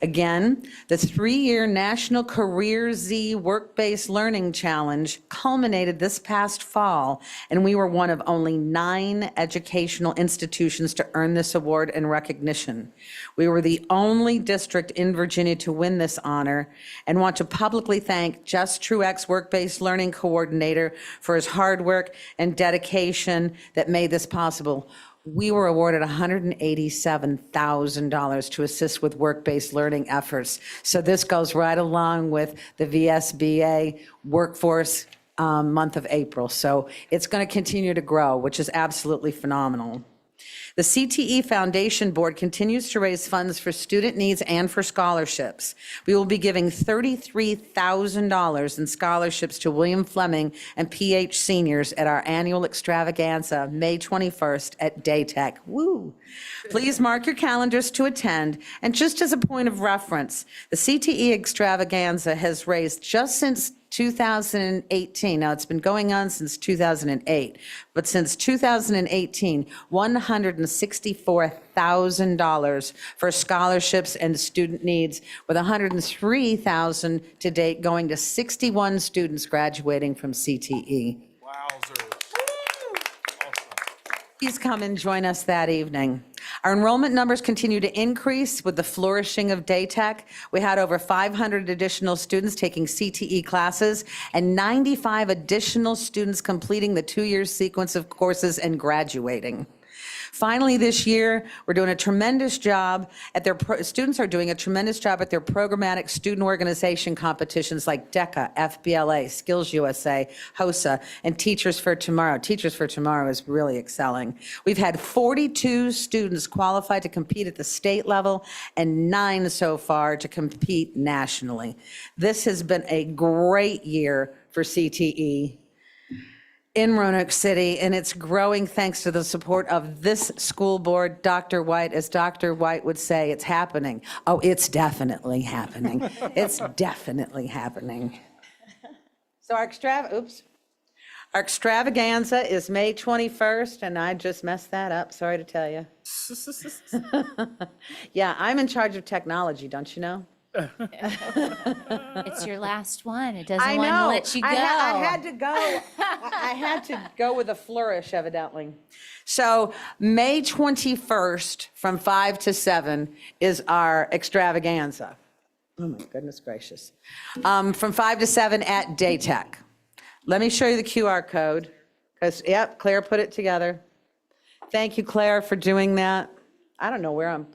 Again, the 3-year National Career Z Work-Based Learning Challenge culminated this past fall, and we were one of only 9 educational institutions to earn this award and recognition. We were the only district in Virginia to win this honor, and want to publicly thank Just Truex Work-Based Learning Coordinator for his hard work and dedication that made this possible. We were awarded $187,000 to assist with work-based learning efforts. So this goes right along with the VSBA Workforce month of April. So it's going to continue to grow, which is absolutely phenomenal. The CTE Foundation Board continues to raise funds for student needs and for scholarships. We will be giving $33,000 in scholarships to William Fleming and PH seniors at our annual extravaganza, May 21st at Daytech. Woo! Please mark your calendars to attend. And just as a point of reference, the CTE extravaganza has raised just since 2018, now it's been going on since 2008, but since 2018, $164,000 for scholarships and student needs, with $103,000 to date going to 61 students graduating from CTE. Please come and join us that evening. Our enrollment numbers continue to increase with the flourishing of Daytech. We had over 500 additional students taking CTE classes and 95 additional students completing the 2-year sequence of courses and graduating. Finally, this year, we're doing a tremendous job at students are doing a tremendous job at their programmatic student organization competitions like DECA, FBLA, Skills USA, HOSA, and Teachers for Tomorrow. Teachers for Tomorrow is really excelling. We've had 42 students qualified to compete at the state level and 9 so far to compete nationally. This has been a great year for CTE in Roanoke City, and it's growing thanks to the support of this school board. Dr. White, as Dr. White would say, it's happening. Oh, it's definitely happening. It's definitely happening. So our extravaganza is May 21st, and I just messed that up, sorry to tell you. Yeah, I'm in charge of technology, don't you know? It's your last one. It doesn't I want to know. let you go. I had to go. I had to go with a flourish, evidently. So May 21st from 5 to 7 is our extravaganza. Oh my goodness gracious. From 5 to 7 at Daytech. Let me show you the QR code. Because, yep, Claire put it together. Thank you, Claire, for doing that. I don't know where I'm.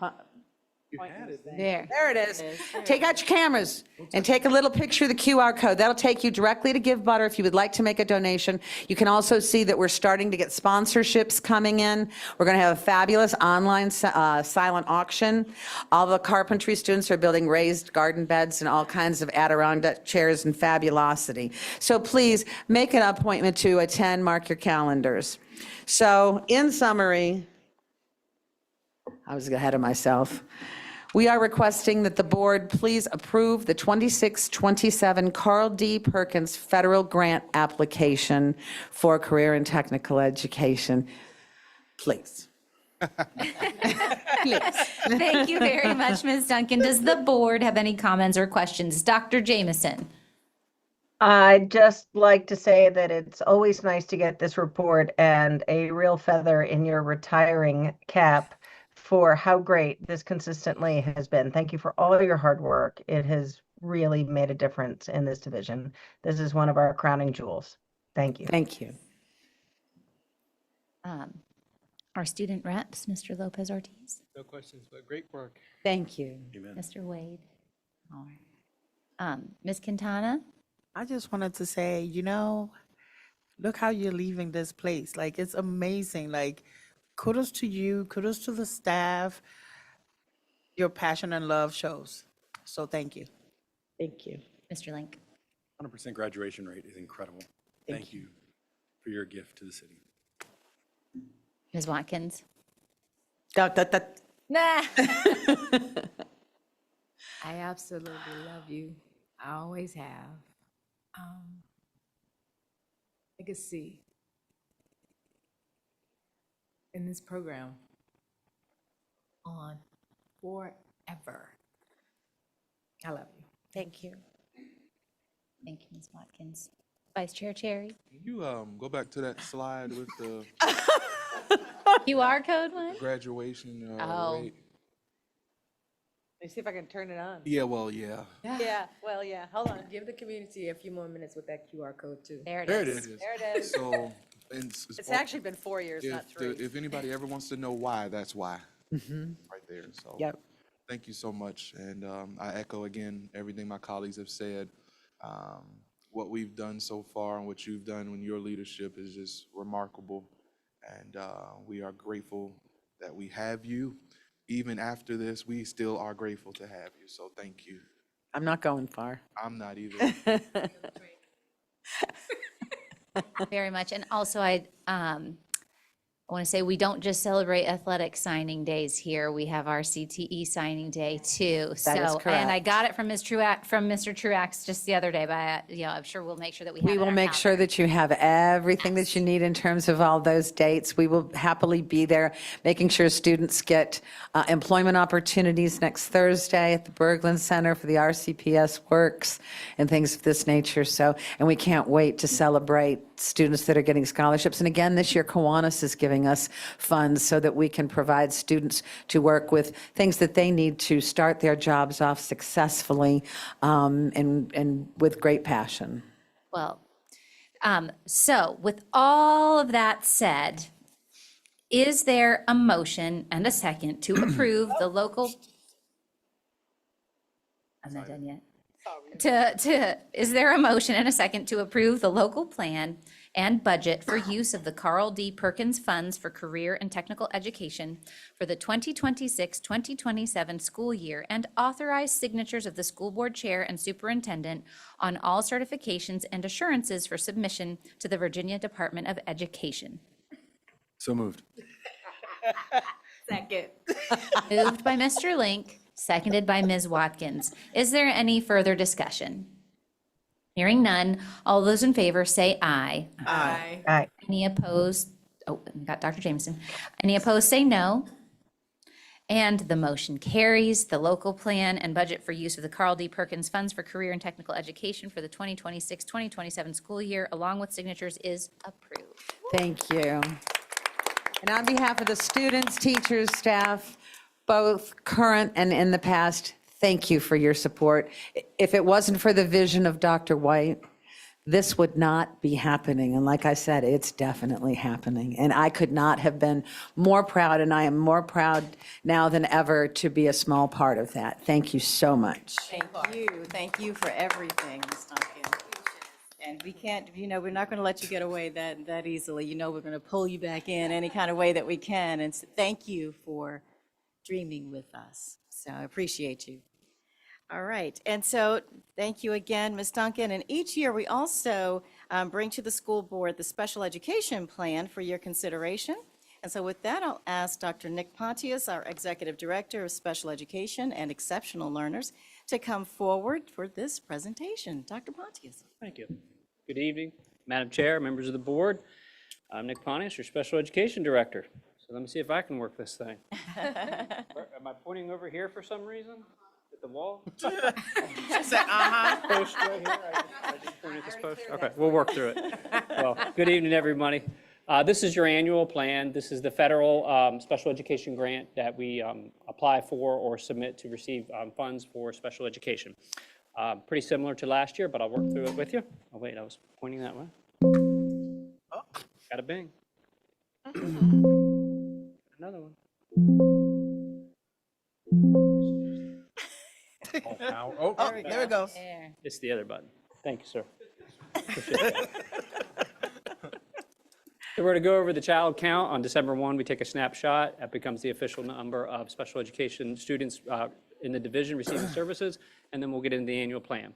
There it is. Take out your cameras and take a little picture of the QR code. That'll take you directly to Give Butter if you would like to make a donation. You can also see that we're starting to get sponsorships coming in. We're going to have a fabulous online silent auction. All the carpentry students are building raised garden beds and all kinds of Adirondack chairs and fabulosity. So please make an appointment to attend, mark your calendars. So in summary, I was ahead of myself. We are requesting that the board please approve the 26-27 Carl D. Perkins federal grant application for career and technical education. Please. Thank you very much, Ms. Duncan. Does the board have any comments or questions? Dr. Jameson? I'd just like to say that it's always nice to get this report and a real feather in your retiring cap for how great this consistently has been. Thank you for all your hard work. It has really made a difference in this division. This is one of our crowning jewels. Thank you. Thank you. Our student reps, Mr. Lopez Ortiz. No questions, but great work. Thank you. Mr. Wade. All right. Ms. Quintana? I just wanted to say, look how you're leaving this place. Like, it's amazing. Like, kudos to you, kudos to the staff. Your passion and love shows. So thank you. Thank you. Mr. Link? 100% graduation rate is incredible. Thank you for your gift to the city. Ms. Watkins? Nah. I absolutely love you. I always have. Legacy in this program on forever. I love you. Thank you. Thank you, Ms. Watkins. Vice Chair Cherry? Can you go back to that slide with the QR code one? graduation Oh. rate? Let me see if I can turn it on. Yeah, well, yeah. Yeah, well, yeah. Hold on. Give the community a few more minutes with that QR code too. There it There it is. is. There it is. So, It's actually been 4 years, not 3. if anybody ever wants to know why, that's why. Right there. So Yep. thank you so much. And I echo again everything my colleagues have said. What we've done so far and what you've done in your leadership is just remarkable. And we are grateful that we have you. Even after this, we still are grateful to have you. So thank you. I'm not going far. I'm not either. Very much. And also, I want to say we don't just celebrate athletic signing days here. We have our CTE signing day too. That is And I correct. got it from Mr. Truax just the other day, but I'm sure we'll make sure that we have We it will on our make sure calendar. that you have everything that you need in terms of all those dates. We will happily be there, making sure students get employment opportunities next Thursday at the Berglund Center for the RCPS Works and things of this nature. So, and we can't wait to celebrate students that are getting scholarships. And again, this year, Kiwanis is giving us funds so that we can provide students to work with things that they need to start their jobs off successfully and with great passion. Well, so with all of that said, is there a motion and a second to approve the local? I'm not done yet. Is there a motion and a second to approve the local plan and budget for use of the Carl D. Perkins funds for career and technical education for the 2026-2027 school year and authorize signatures of the school board chair and superintendent on all certifications and assurances for submission to the Virginia Department of Education? So moved. Second. Moved by Mr. Link, seconded by Ms. Watkins. Is there any further discussion? Hearing none, all those in favor say aye. Aye. Aye. Any opposed? Oh, we got Dr. Jameson. Any opposed say no. And the motion carries. The local plan and budget for use of the Carl D. Perkins funds for career and technical education for the 2026-2027 school year, along with signatures, is approved. Thank you. And on behalf of the students, teachers, staff, both current and in the past, thank you for your support. If it wasn't for the vision of Dr. White, this would not be happening. And like I said, it's definitely happening. And I could not have been more proud, and I am more proud now than ever to be a small part of that. Thank you so much. Thank you. Thank you for everything, Ms. Duncan. And we can't, we're not going to let you get away that easily. We're going to pull you back in any kind of way that we can. And so thank you for dreaming with us. So I appreciate you. All right. And so thank you again, Ms. Duncan. And each year we also bring to the school board the special education plan for your consideration. And so with that, I'll ask Dr. Nick Pontius, our Executive Director of Special Education and Exceptional Learners, to come forward for this presentation. Dr. Pontius. Thank you. Good evening, Madam Chair, members of the board. I'm Nick Pontius, your Special Education Director. So let me see if I can work this thing. Am I pointing over here for some reason? At the wall? Say, uh-huh. Post right here? I just pointed at this post? Okay, we'll work through it. Well, good evening, everybody. This is your annual plan. This is the federal special education grant that we apply for or submit to receive funds for special education. Pretty similar to last year, but I'll work through it with you. Oh, wait, I was pointing that way. Oh, got a bing. Another one. There it goes. It's the other button. Thank you, sir. Appreciate that. So we're to go over the child count. On December 1, we take a snapshot. That becomes the official number of special education students in the division receiving services, and then we'll get into the annual plan.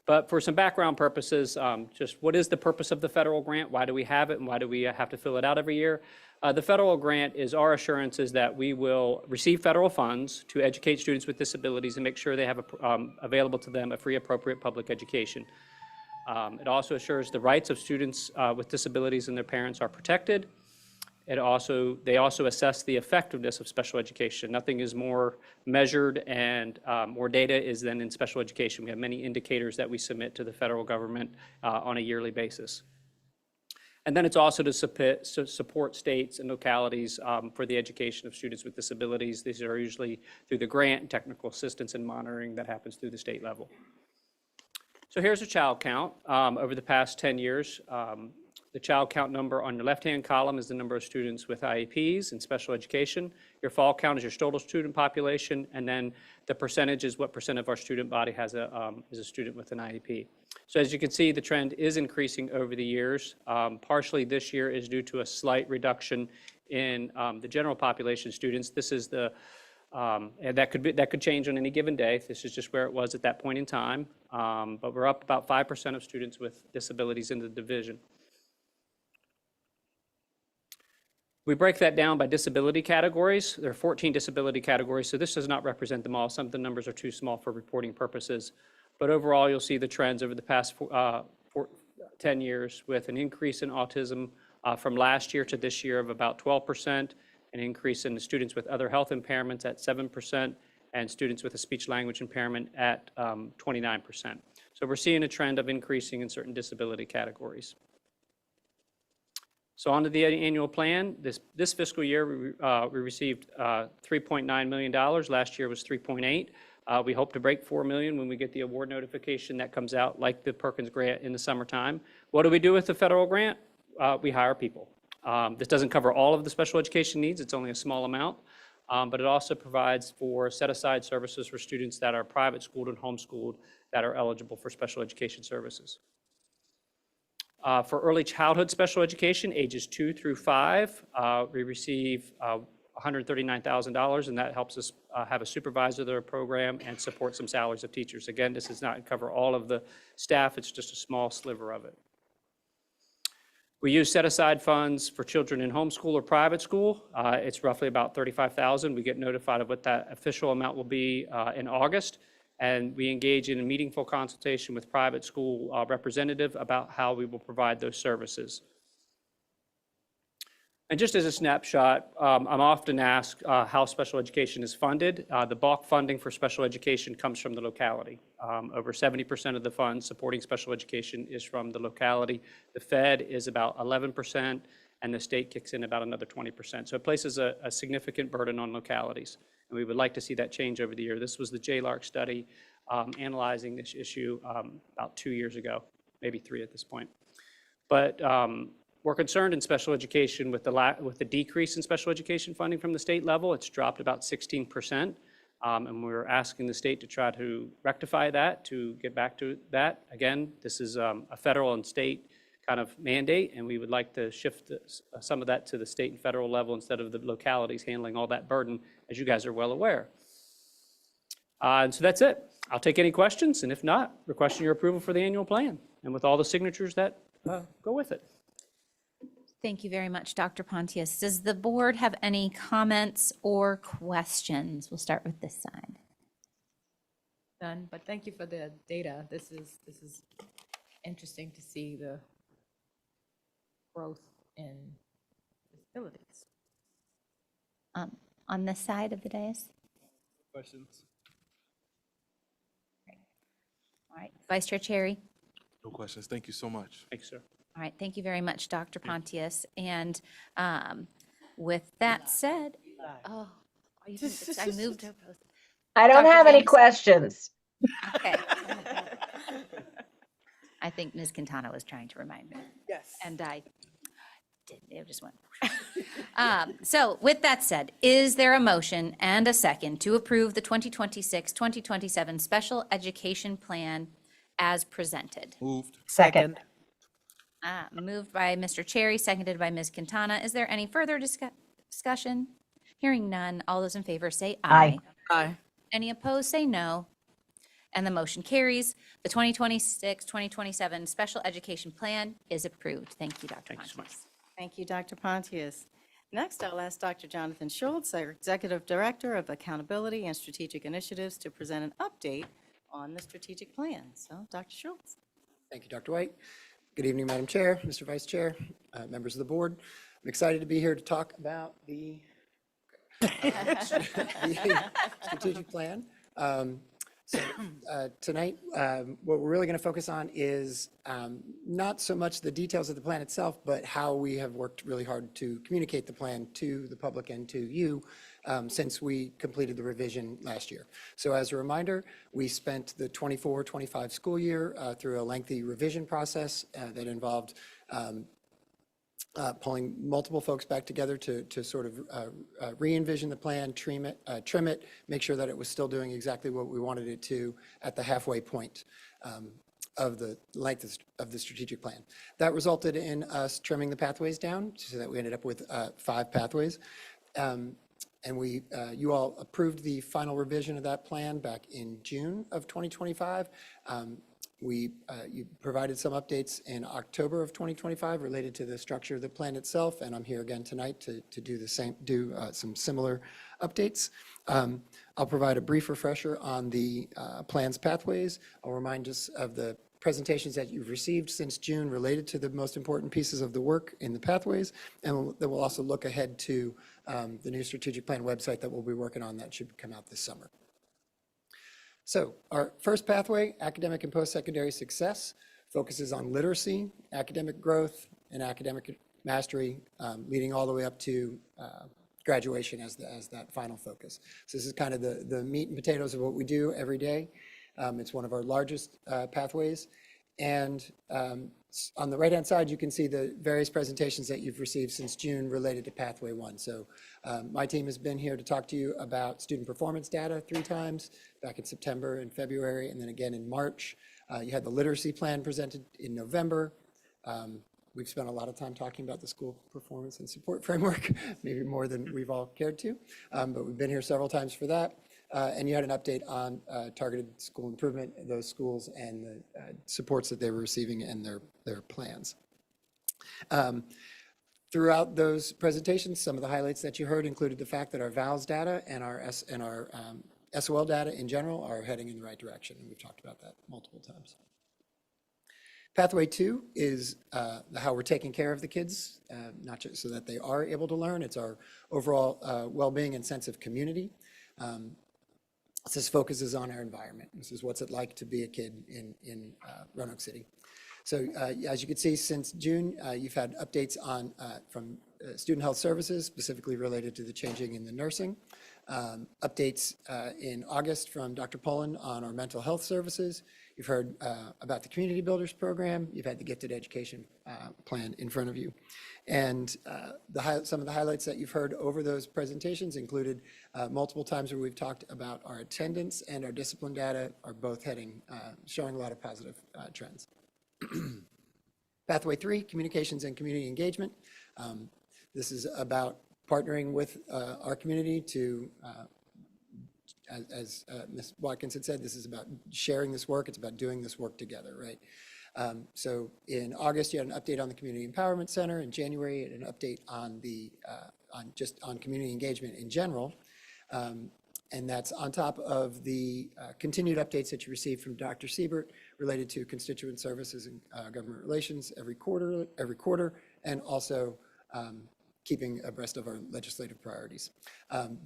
But for some background purposes, just what is the purpose of the federal grant? Why do we have it, and why do we have to fill it out every year? The federal grant is our assurances that we will receive federal funds to educate students with disabilities and make sure they have available to them a free, appropriate public education. It also assures the rights of students with disabilities and their parents are protected. They also assess the effectiveness of special education. Nothing is more measured and more data is than in special education. We have many indicators that we submit to the federal government on a yearly basis. And then it's also to support states and localities for the education of students with disabilities. These are usually through the grant and technical assistance and monitoring that happens through the state level. So here's a child count over the past 10 years. The child count number on your left-hand column is the number of students with IEPs in special education. Your fall count is your total student population, and then the percentage is what percent of our student body is a student with an IEP. So as you can see, the trend is increasing over the years. Partially this year is due to a slight reduction in the general population students. This is the and that could change on any given day. This is just where it was at that point in time. But we're up about 5% of students with disabilities in the division. We break that down by disability categories. There are 14 disability categories, so this does not represent them all. Some of the numbers are too small for reporting purposes. But overall, you'll see the trends over the past 10 years with an increase in autism from last year to this year of about 12%, an increase in the students with other health impairments at 7%, and students with a speech language impairment at 29%. So we're seeing a trend of increasing in certain disability categories. So on to the annual plan. This fiscal year, we received $3.9 million. Last year was 3.8. We hope to break 4 million when we get the award notification that comes out, like the Perkins grant in the summertime. What do we do with the federal grant? We hire people. This doesn't cover all of the special education needs. It's only a small amount. But it also provides for set-aside services for students that are private schooled and homeschooled that are eligible for special education services. For early childhood special education, ages 2 through 5, we receive $139,000, and that helps us have a supervisor of the program and support some salaries of teachers. Again, this does not cover all of the staff. It's just a small sliver of it. We use set-aside funds for children in homeschool or private school. It's roughly about $35,000. We get notified of what that official amount will be in August. And we engage in a meaningful consultation with private school representative about how we will provide those services. And just as a snapshot, I'm often asked how special education is funded. The bulk funding for special education comes from the locality. Over 70% of the funds supporting special education is from the locality. The Fed is about 11%, and the state kicks in about another 20%. So it places a significant burden on localities. And we would like to see that change over the year. This was the JLARC study analyzing this issue about 2 years ago, maybe 3 at this point. But we're concerned in special education with the decrease in special education funding from the state level. It's dropped about 16%. And we're asking the state to try to rectify that, to get back to that. Again, this is a federal and state kind of mandate, and we would like to shift some of that to the state and federal level instead of the localities handling all that burden, as you guys are well aware. And so that's it. I'll take any questions, and if not, requesting your approval for the annual plan, and with all the signatures that go with it. Thank you very much, Dr. Pontius. Does the board have any comments or questions? We'll start with this side. None, but thank you for the data. This is interesting to see the growth in disabilities. On this side of the dais? Questions? All right, Vice Chair Cherry. No questions. Thank you so much. Thanks, sir. All right, thank you very much, Dr. Pontius. And with that said, oh, are you gonna- I moved to. I don't Dr. have any James? questions. Okay. I think Ms. Quintana was trying to remind me. Yes. And I didn't, it just went. So with that said, is there a motion and a second to approve the 2026-2027 Special Education Plan as presented? Moved. Second. Moved by Mr. Cherry, seconded by Ms. Quintana. Is there any further discussion? Hearing none, all those in favor say aye. Aye. Any opposed, say no. And the motion carries. The 2026-2027 Special Education Plan is approved. Thank you, Dr. Pontius. Thank you, Dr. Pontius. Next, I'll ask Dr. Jonathan Schultz, our Executive Director of Accountability and Strategic Initiatives, to present an update on the strategic plan. So, Dr. Schultz. Thank you, Dr. White. Good evening, Madam Chair, Mr. Vice Chair, members of the board. I'm excited to be here to talk about the strategic plan. Tonight, what we're really going to focus on is not so much the details of the plan itself, but how we have worked really hard to communicate the plan to the public and to you since we completed the revision last year. So as a reminder, we spent the 24-25 school year through a lengthy revision process that involved pulling multiple folks back together to sort of re-envision the plan, trim it, make sure that it was still doing exactly what we wanted it to at the halfway point of the length of the strategic plan. That resulted in us trimming the pathways down so that we ended up with 5 pathways. And you all approved the final revision of that plan back in June of 2025. You provided some updates in October of 2025 related to the structure of the plan itself, and I'm here again tonight to do some similar updates. I'll provide a brief refresher on the plan's pathways. I'll remind us of the presentations that you've received since June related to the most important pieces of the work in the pathways, and then we'll also look ahead to the new strategic plan website that we'll be working on that should come out this summer. So our first pathway, academic and post-secondary success, focuses on literacy, academic growth, and academic mastery, leading all the way up to graduation as that final focus. So this is kind of the meat and potatoes of what we do every day. It's one of our largest pathways. And on the right-hand side, you can see the various presentations that you've received since June related to Pathway 1. So my team has been here to talk to you about student performance data 3 times, back in September and February, and then again in March. You had the literacy plan presented in November. We've spent a lot of time talking about the school performance and support framework, maybe more than we've all cared to, but we've been here several times for that. And you had an update on targeted school improvement, those schools and the supports that they were receiving and their plans. Throughout those presentations, some of the highlights that you heard included the fact that our VALS data and our SOL data in general are heading in the right direction, and we've talked about that multiple times. Pathway 2 is how we're taking care of the kids, not just so that they are able to learn. It's our overall well-being and sense of community. This focuses on our environment. This is what's it like to be a kid in Roanoke City. So as you can see, since June, you've had updates from Student Health Services, specifically related to the changing in the nursing. Updates in August from Dr. Pullen on our mental health services. You've heard about the Community Builders Program. You've had the Gifted Education Plan in front of you. And some of the highlights that you've heard over those presentations included multiple times where we've talked about our attendance and our discipline data are both showing a lot of positive trends. Pathway 3, communications and community engagement. This is about partnering with our community to, as Ms. Watkins had said, this is about sharing this work. It's about doing this work together, right? So in August, you had an update on the Community Empowerment Center. In January, you had an update on on community engagement in general. And that's on top of the continued updates that you received from Dr. Siebert related to constituent services and government relations every quarter, and also keeping abreast of our legislative priorities.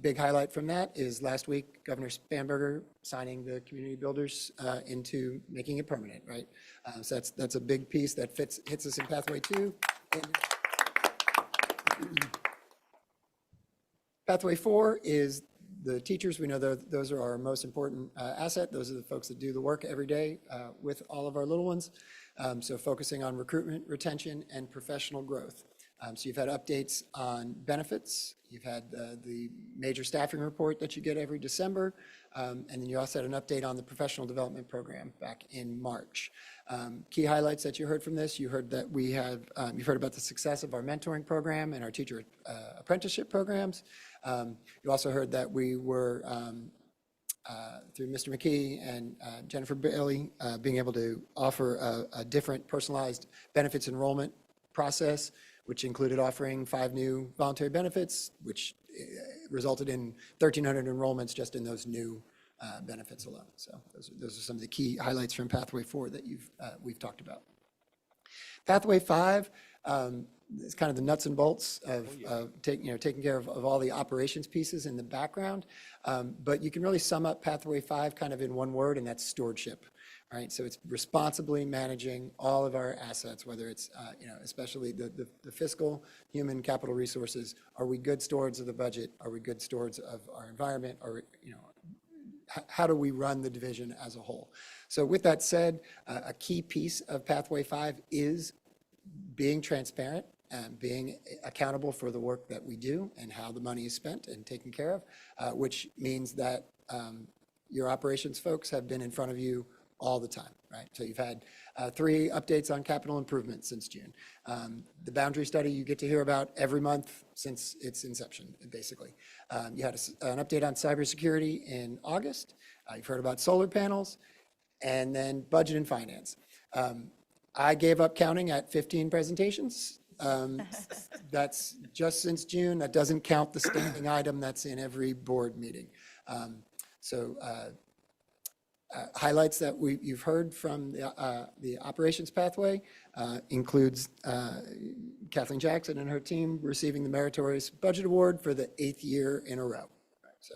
Big highlight from that is last week, Governor Spanberger signing the community builders into making it permanent, right? So that's a big piece that hits us in Pathway 2. Pathway 4 is the teachers. We know those are our most important asset. Those are the folks that do the work every day with all of our little ones. So focusing on recruitment, retention, and professional growth. So you've had updates on benefits. You've had the major staffing report that you get every December. And then you also had an update on the professional development program back in March. Key highlights that you heard from this, you heard that you've heard about the success of our mentoring program and our teacher apprenticeship programs. You also heard that we were, through Mr. McKee and Jennifer Bailey, being able to offer a different personalized benefits enrollment process, which included offering 5 new voluntary benefits, which resulted in 1,300 enrollments just in those new benefits alone. So those are some of the key highlights from Pathway 4 that we've talked about. Pathway 5 is kind of the nuts and bolts of taking care of all the operations pieces in the background. But you can really sum up Pathway 5 kind of in one word, and that's stewardship. Right, so it's responsibly managing all of our assets, whether it's, especially the fiscal, human capital resources. Are we good stewards of the budget? Are we good stewards of our environment? Or, how do we run the division as a whole? So with that said, a key piece of Pathway 5 is being transparent and being accountable for the work that we do and how the money is spent and taken care of, which means that your operations folks have been in front of you all the time, right? So you've had 3 updates on capital improvement since June. The boundary study you get to hear about every month since its inception, basically. You had an update on cybersecurity in August. You've heard about solar panels, and then budget and finance. I gave up counting at 15 presentations. That's just since June. That doesn't count the standing item that's in every board meeting. Highlights that you've heard from the operations pathway includes Kathleen Jackson and her team receiving the Meritorious Budget Award for the 8th year in a row. So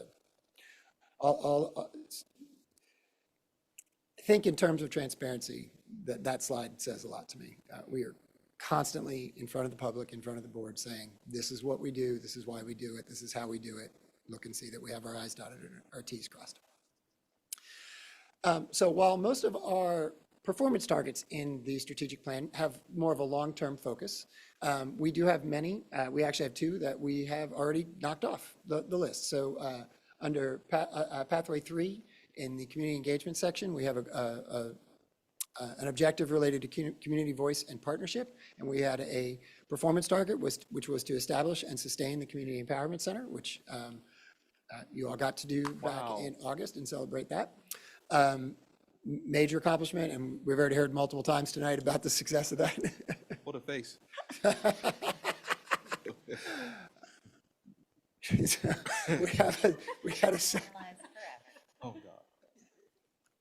I think in terms of transparency, that slide says a lot to me. We are constantly in front of the public, in front of the board, saying, this is what we do, this is why we do it, this is how we do it. Look and see that we have our I's dotted and our T's crossed. So while most of our performance targets in the strategic plan have more of a long-term focus, we do have many. We actually have 2 that we have already knocked off the list. So under Pathway 3 in the community engagement section, we have an objective related to community voice and partnership, and we had a performance target which was to establish and sustain the Community Empowerment Center, which you all got to do back in August and celebrate that. Major accomplishment, and we've already heard multiple times tonight about the success of that. What a face.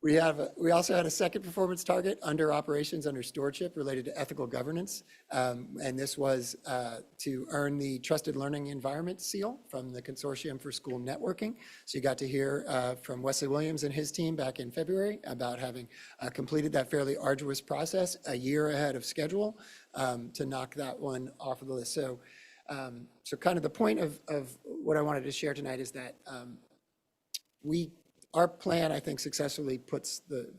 We also had a second performance target under operations, under stewardship, related to ethical governance. And this was to earn the Trusted Learning Environment seal from the Consortium for School Networking. So you got to hear from Wesley Williams and his team back in February about having completed that fairly arduous process a year ahead of schedule to knock that one off of the list. So kind of the point of what I wanted to share tonight is that our plan, I think, successfully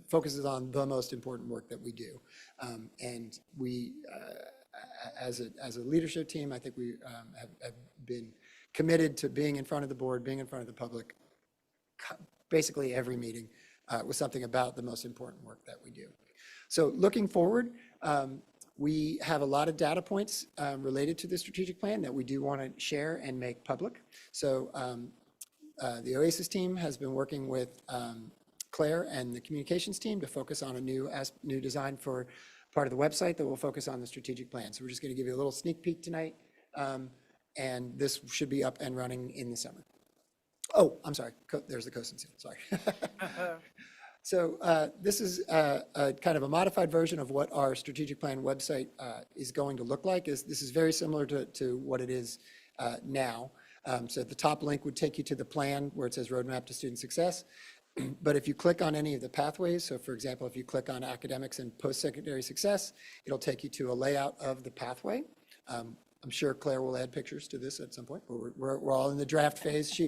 focuses on the most important work that we do. And we, as a leadership team, I think we have been committed to being in front of the board, being in front of the public, basically every meeting with something about the most important work that we do. So looking forward, we have a lot of data points related to the strategic plan that we do want to share and make public. So the OASIS team has been working with Claire and the communications team to focus on a new design for part of the website that will focus on the strategic plan. So we're just going to give you a little sneak peek tonight, and this should be up and running in the summer. Oh, I'm sorry. There's the COSIN seal. Sorry. So this is a kind of a modified version of what our strategic plan website is going to look like. This is very similar to what it is now. So the top link would take you to the plan where it says Roadmap to Student Success. But if you click on any of the pathways, so for example, if you click on academics and post-secondary success, it'll take you to a layout of the pathway. I'm sure Claire will add pictures to this at some point, but we're all in the draft phase.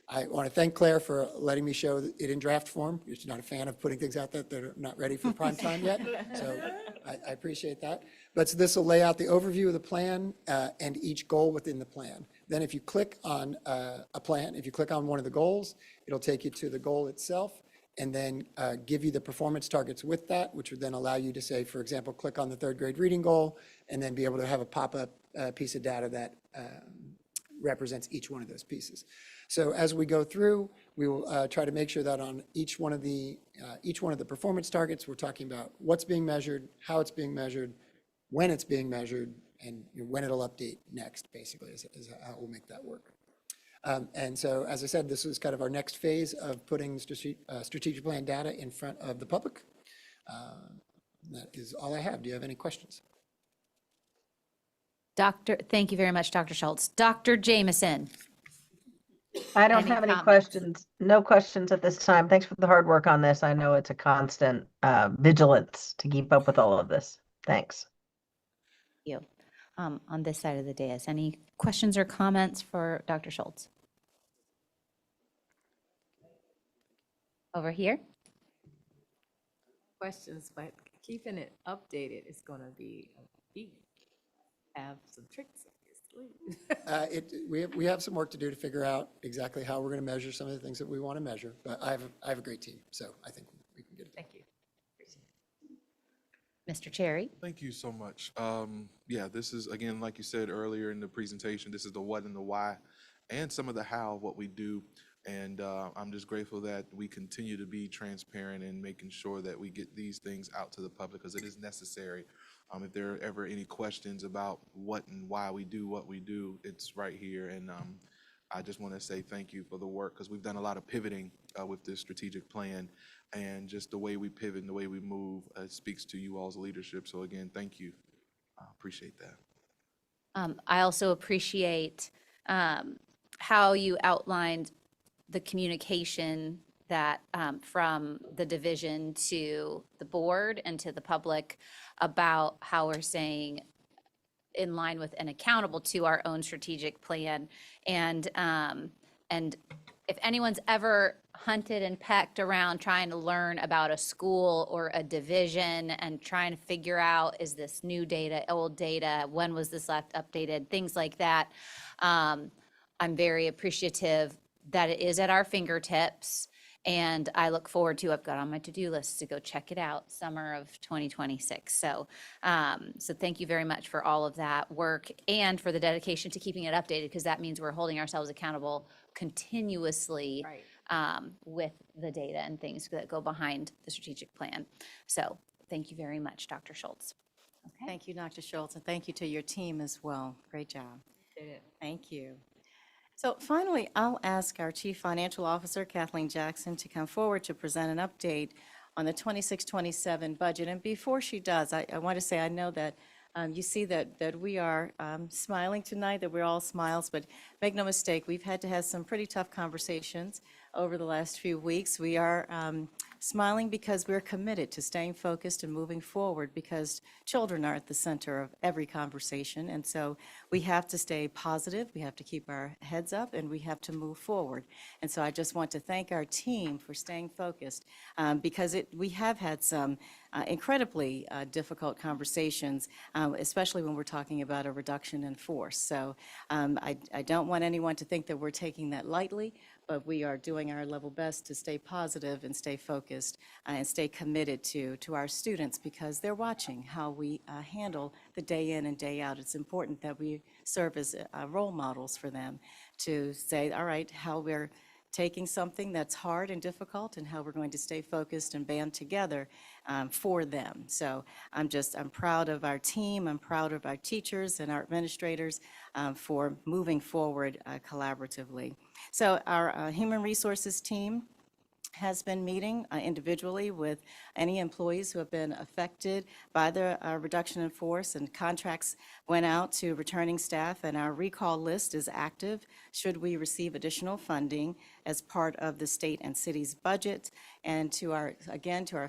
I want to thank Claire for letting me show it in draft form. She's not a fan of putting things out that are not ready for prime time yet, so I appreciate that. But so this will lay out the overview of the plan and each goal within the plan. Then if you click on a plan, if you click on one of the goals, it'll take you to the goal itself and then give you the performance targets with that, which would then allow you to say, for example, click on the third grade reading goal and then be able to have a pop-up piece of data that represents each one of those pieces. So as we go through, we will try to make sure that on each one of the performance targets, we're talking about what's being measured, how it's being measured, when it's being measured, and when it'll update next, basically, is how we'll make that work. And so, as I said, this is kind of our next phase of putting strategic plan data in front of the public. That is all I have. Do you have any questions? Thank you very much, Dr. Schultz. Dr. Jameson. I don't Any have any comments? questions. No questions at this time. Thanks for the hard work on this. I know it's a constant vigilance to keep up with all of this. Thanks. You. On this side of the dais, any questions or comments for Dr. Schultz? Over here? Questions, but keeping it updated is going to be a beat. Have some tricks up your sleeve. We have some work to do to figure out exactly how we're going to measure some of the things that we want to measure, but I have a great team, so I think we can get it done. Thank you. Mr. Cherry? Thank you so much. Yeah, this is, again, like you said earlier in the presentation, this is the what and the why and some of the how of what we do. And I'm just grateful that we continue to be transparent in making sure that we get these things out to the public because it is necessary. If there are ever any questions about what and why we do what we do, it's right here. And I just want to say thank you for the work because we've done a lot of pivoting with this strategic plan. And just the way we pivot and the way we move speaks to you all's leadership. So again, thank you. I appreciate that. I also appreciate how you outlined the communication that from the division to the board and to the public about how we're saying in line with and accountable to our own strategic plan. And if anyone's ever hunted and pecked around trying to learn about a school or a division and trying to figure out, is this new data, old data, when was this last updated, things like that, I'm very appreciative that it is at our fingertips. And I look forward to, I've got on my to-do list to go check it out, summer of 2026. So thank you very much for all of that work and for the dedication to keeping it updated, because that means we're holding ourselves accountable continuously with the data and things that go behind the strategic plan. So thank you very much, Dr. Schultz. Okay. Thank you, Dr. Schultz, and thank you to your team as well. Great job. Thank you. So finally, I'll ask our Chief Financial Officer, Kathleen Jackson, to come forward to present an update on the 26-27 budget. And before she does, I want to say I know that you see that we are smiling tonight, that we're all smiles, but make no mistake, we've had to have some pretty tough conversations over the last few weeks. We are smiling because we're committed to staying focused and moving forward, because children are at the center of every conversation. And so we have to stay positive, we have to keep our heads up, and we have to move forward. And so I just want to thank our team for staying focused, because we have had some incredibly difficult conversations, especially when we're talking about a reduction in force. So I don't want anyone to think that we're taking that lightly, but we are doing our level best to stay positive and stay focused and stay committed to our students, because they're watching how we handle the day in and day out. It's important that we serve as role models for them to say, all right, how we're taking something that's hard and difficult and how we're going to stay focused and band together for them. So I'm proud of our team. I'm proud of our teachers and our administrators for moving forward collaboratively. So our human resources team has been meeting individually with any employees who have been affected by the reduction in force, and contracts went out to returning staff, and our recall list is active should we receive additional funding as part of the state and city's budget. And to our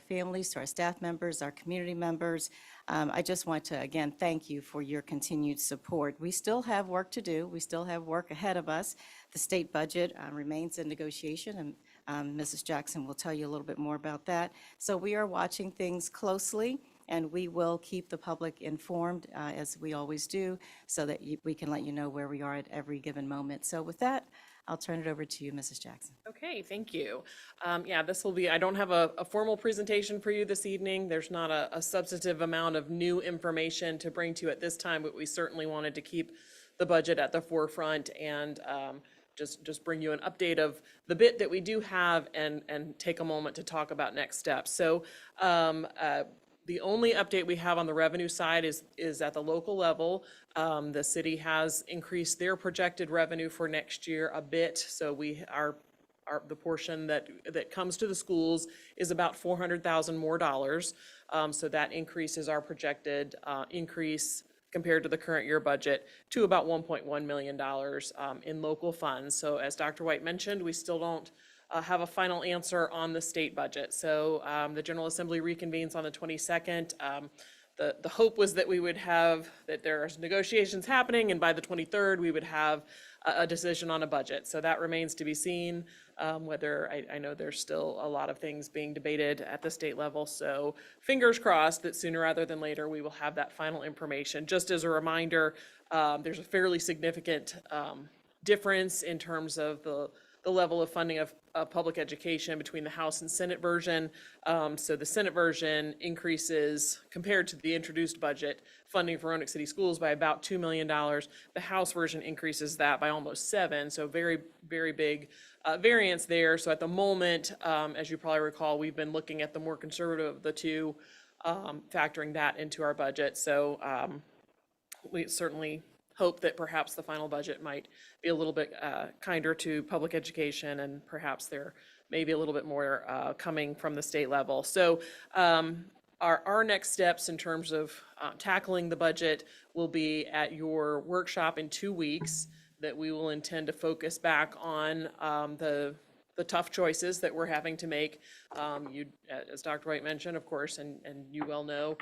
families, to our staff members, our community members, I just want to again thank you for your continued support. We still have work to do. We still have work ahead of us. The state budget remains in negotiation, and Mrs. Jackson will tell you a little bit more about that. So we are watching things closely, and we will keep the public informed as we always do, so that we can let you know where we are at every given moment. So with that, I'll turn it over to you, Mrs. Jackson. Okay, thank you. Yeah, this will be, I don't have a formal presentation for you this evening. There's not a substantive amount of new information to bring to you at this time, but we certainly wanted to keep the budget at the forefront and just bring you an update of the bit that we do have and take a moment to talk about next steps. So the only update we have on the revenue side is at the local level. The city has increased their projected revenue for next year a bit. So the portion that comes to the schools is about $400,000 more dollars. So that increases our projected increase compared to the current year budget to about $1.1 million in local funds. So as Dr. White mentioned, we still don't have a final answer on the state budget. So the General Assembly reconvenes on the 22nd. The hope was that we would have, that there's negotiations happening, and by the 23rd, we would have a decision on a budget. So that remains to be seen, whether, I know there's still a lot of things being debated at the state level. So fingers crossed that sooner rather than later, we will have that final information. Just as a reminder, there's a fairly significant difference in terms of the level of funding of public education between the House and Senate version. So the Senate version increases, compared to the introduced budget, funding for Roanoke City Schools by about $2 million. The House version increases that by almost $7 million, so very, very big variance there. So at the moment, as you probably recall, we've been looking at the more conservative of the two, factoring that into our budget. So we certainly hope that perhaps the final budget might be a little bit kinder to public education, and perhaps there may be a little bit more coming from the state level. So our next steps in terms of tackling the budget will be at your workshop in 2 weeks, that we will intend to focus back on the tough choices that we're having to make. As Dr. White mentioned, of course, and you well know,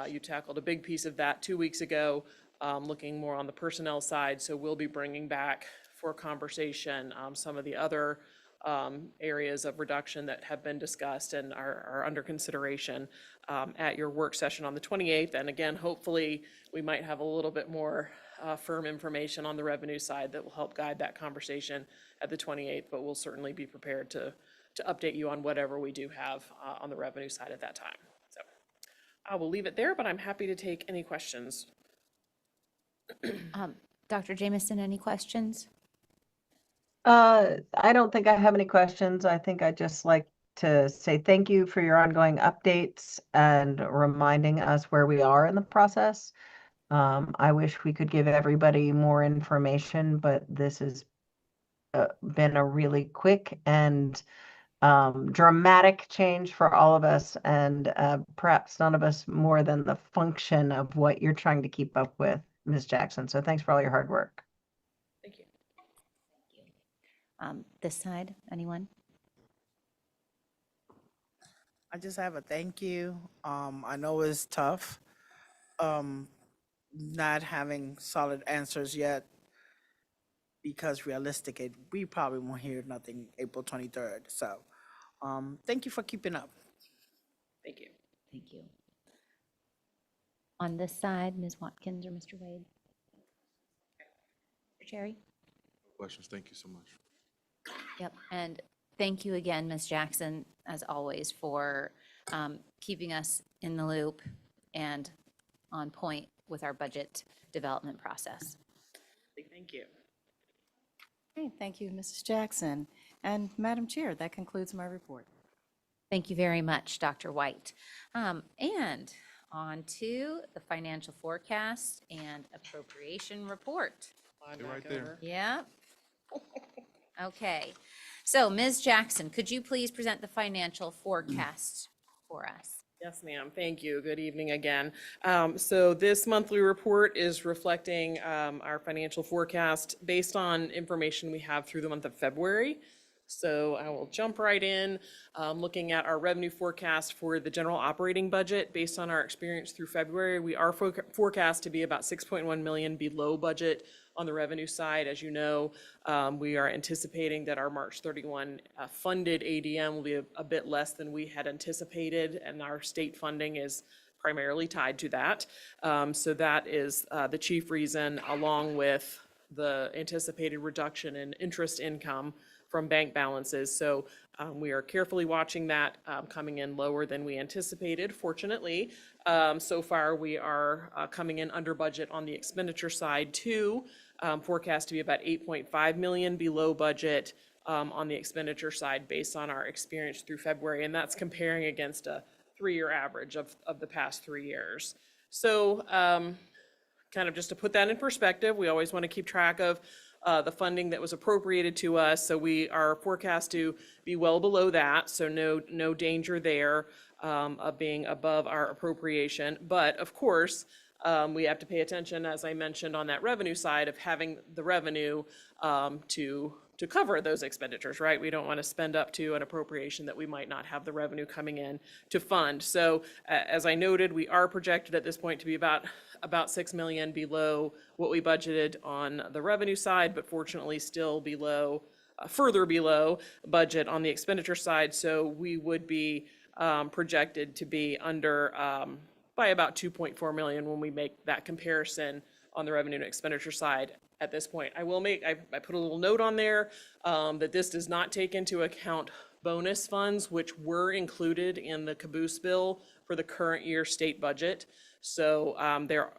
you tackled a big piece of that 2 weeks ago, looking more on the personnel side. So we'll be bringing back for conversation some of the other areas of reduction that have been discussed and are under consideration at your work session on the 28th. And again, hopefully we might have a little bit more firm information on the revenue side that will help guide that conversation at the 28th, but we'll certainly be prepared to update you on whatever we do have on the revenue side at that time. So I will leave it there, but I'm happy to take any questions. Dr. Jameson, any questions? I don't think I have any questions. I think I'd just like to say thank you for your ongoing updates and reminding us where we are in the process. I wish we could give everybody more information, but this has been a really quick and dramatic change for all of us, and perhaps none of us more than the function of what you're trying to keep up with, Ms. Jackson. So thanks for all your hard work. Thank you. This side, anyone? I just have a thank you. I know it's tough, not having solid answers yet, because realistically, we probably won't hear nothing April 23rd. So thank you for keeping up. Thank you. Thank you. On this side, Ms. Watkins or Mr. Wade? Mr. Cherry? Questions. Thank you so much. Yep, and thank you again, Ms. Jackson, as always, for keeping us in the loop and on point with our budget development process. Thank you. Okay, thank you, Mrs. Jackson. And Madam Chair, that concludes my report. Thank you very much, Dr. White. And on to the financial forecast and appropriation report. They're right there. Yep. Okay. So Ms. Jackson, could you please present the financial forecast for us? Yes, ma'am. Thank you. Good evening again. So this monthly report is reflecting our financial forecast based on information we have through the month of February. So I will jump right in, looking at our revenue forecast for the general operating budget. Based on our experience through February, we are forecast to be about 6.1 million below budget on the revenue side. As you know, we are anticipating that our March 31 funded ADM will be a bit less than we had anticipated, and our state funding is primarily tied to that. So that is the chief reason, along with the anticipated reduction in interest income from bank balances. So we are carefully watching that, coming in lower than we anticipated. Fortunately, so far we are coming in under budget on the expenditure side too. Forecast to be about 8.5 million below budget on the expenditure side based on our experience through February. And that's comparing against a 3-year average of the past 3 years. So kind of just to put that in perspective, we always want to keep track of the funding that was appropriated to us. So we are forecast to be well below that. So no danger there of being above our appropriation. But of course, we have to pay attention, as I mentioned, on that revenue side of having the revenue to cover those expenditures, right? We don't want to spend up to an appropriation that we might not have the revenue coming in to fund. So as I noted, we are projected at this point to be about 6 million below what we budgeted on the revenue side, but fortunately still below, further below budget on the expenditure side. So we would be projected to be under by about 2.4 million when we make that comparison on the revenue and expenditure side at this point. I put a little note on there that this does not take into account bonus funds, which were included in the caboose bill for the current year state budget. So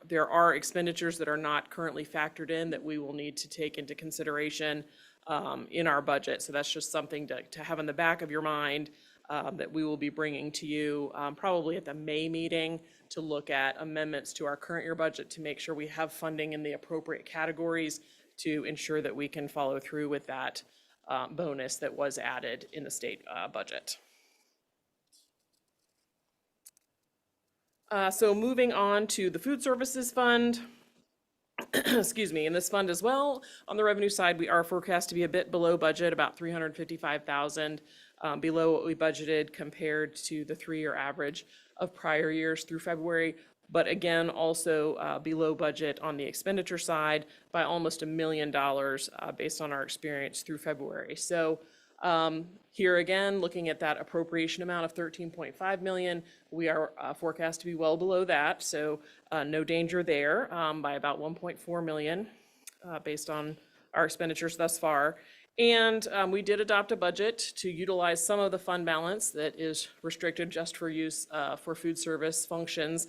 there are expenditures that are not currently factored in that we will need to take into consideration in our budget. So that's just something to have in the back of your mind that we will be bringing to you probably at the May meeting to look at amendments to our current year budget to make sure we have funding in the appropriate categories to ensure that we can follow through with that bonus that was added in the state budget. So moving on to the food services fund. Excuse me, in this fund as well, on the revenue side, we are forecast to be a bit below budget, about 355,000 below what we budgeted compared to the 3-year average of prior years through February. But again, also below budget on the expenditure side by almost $1 million based on our experience through February. So here again, looking at that appropriation amount of 13.5 million, we are forecast to be well below that. So no danger there by about 1.4 million based on our expenditures thus far. And we did adopt a budget to utilize some of the fund balance that is restricted just for use for food service functions.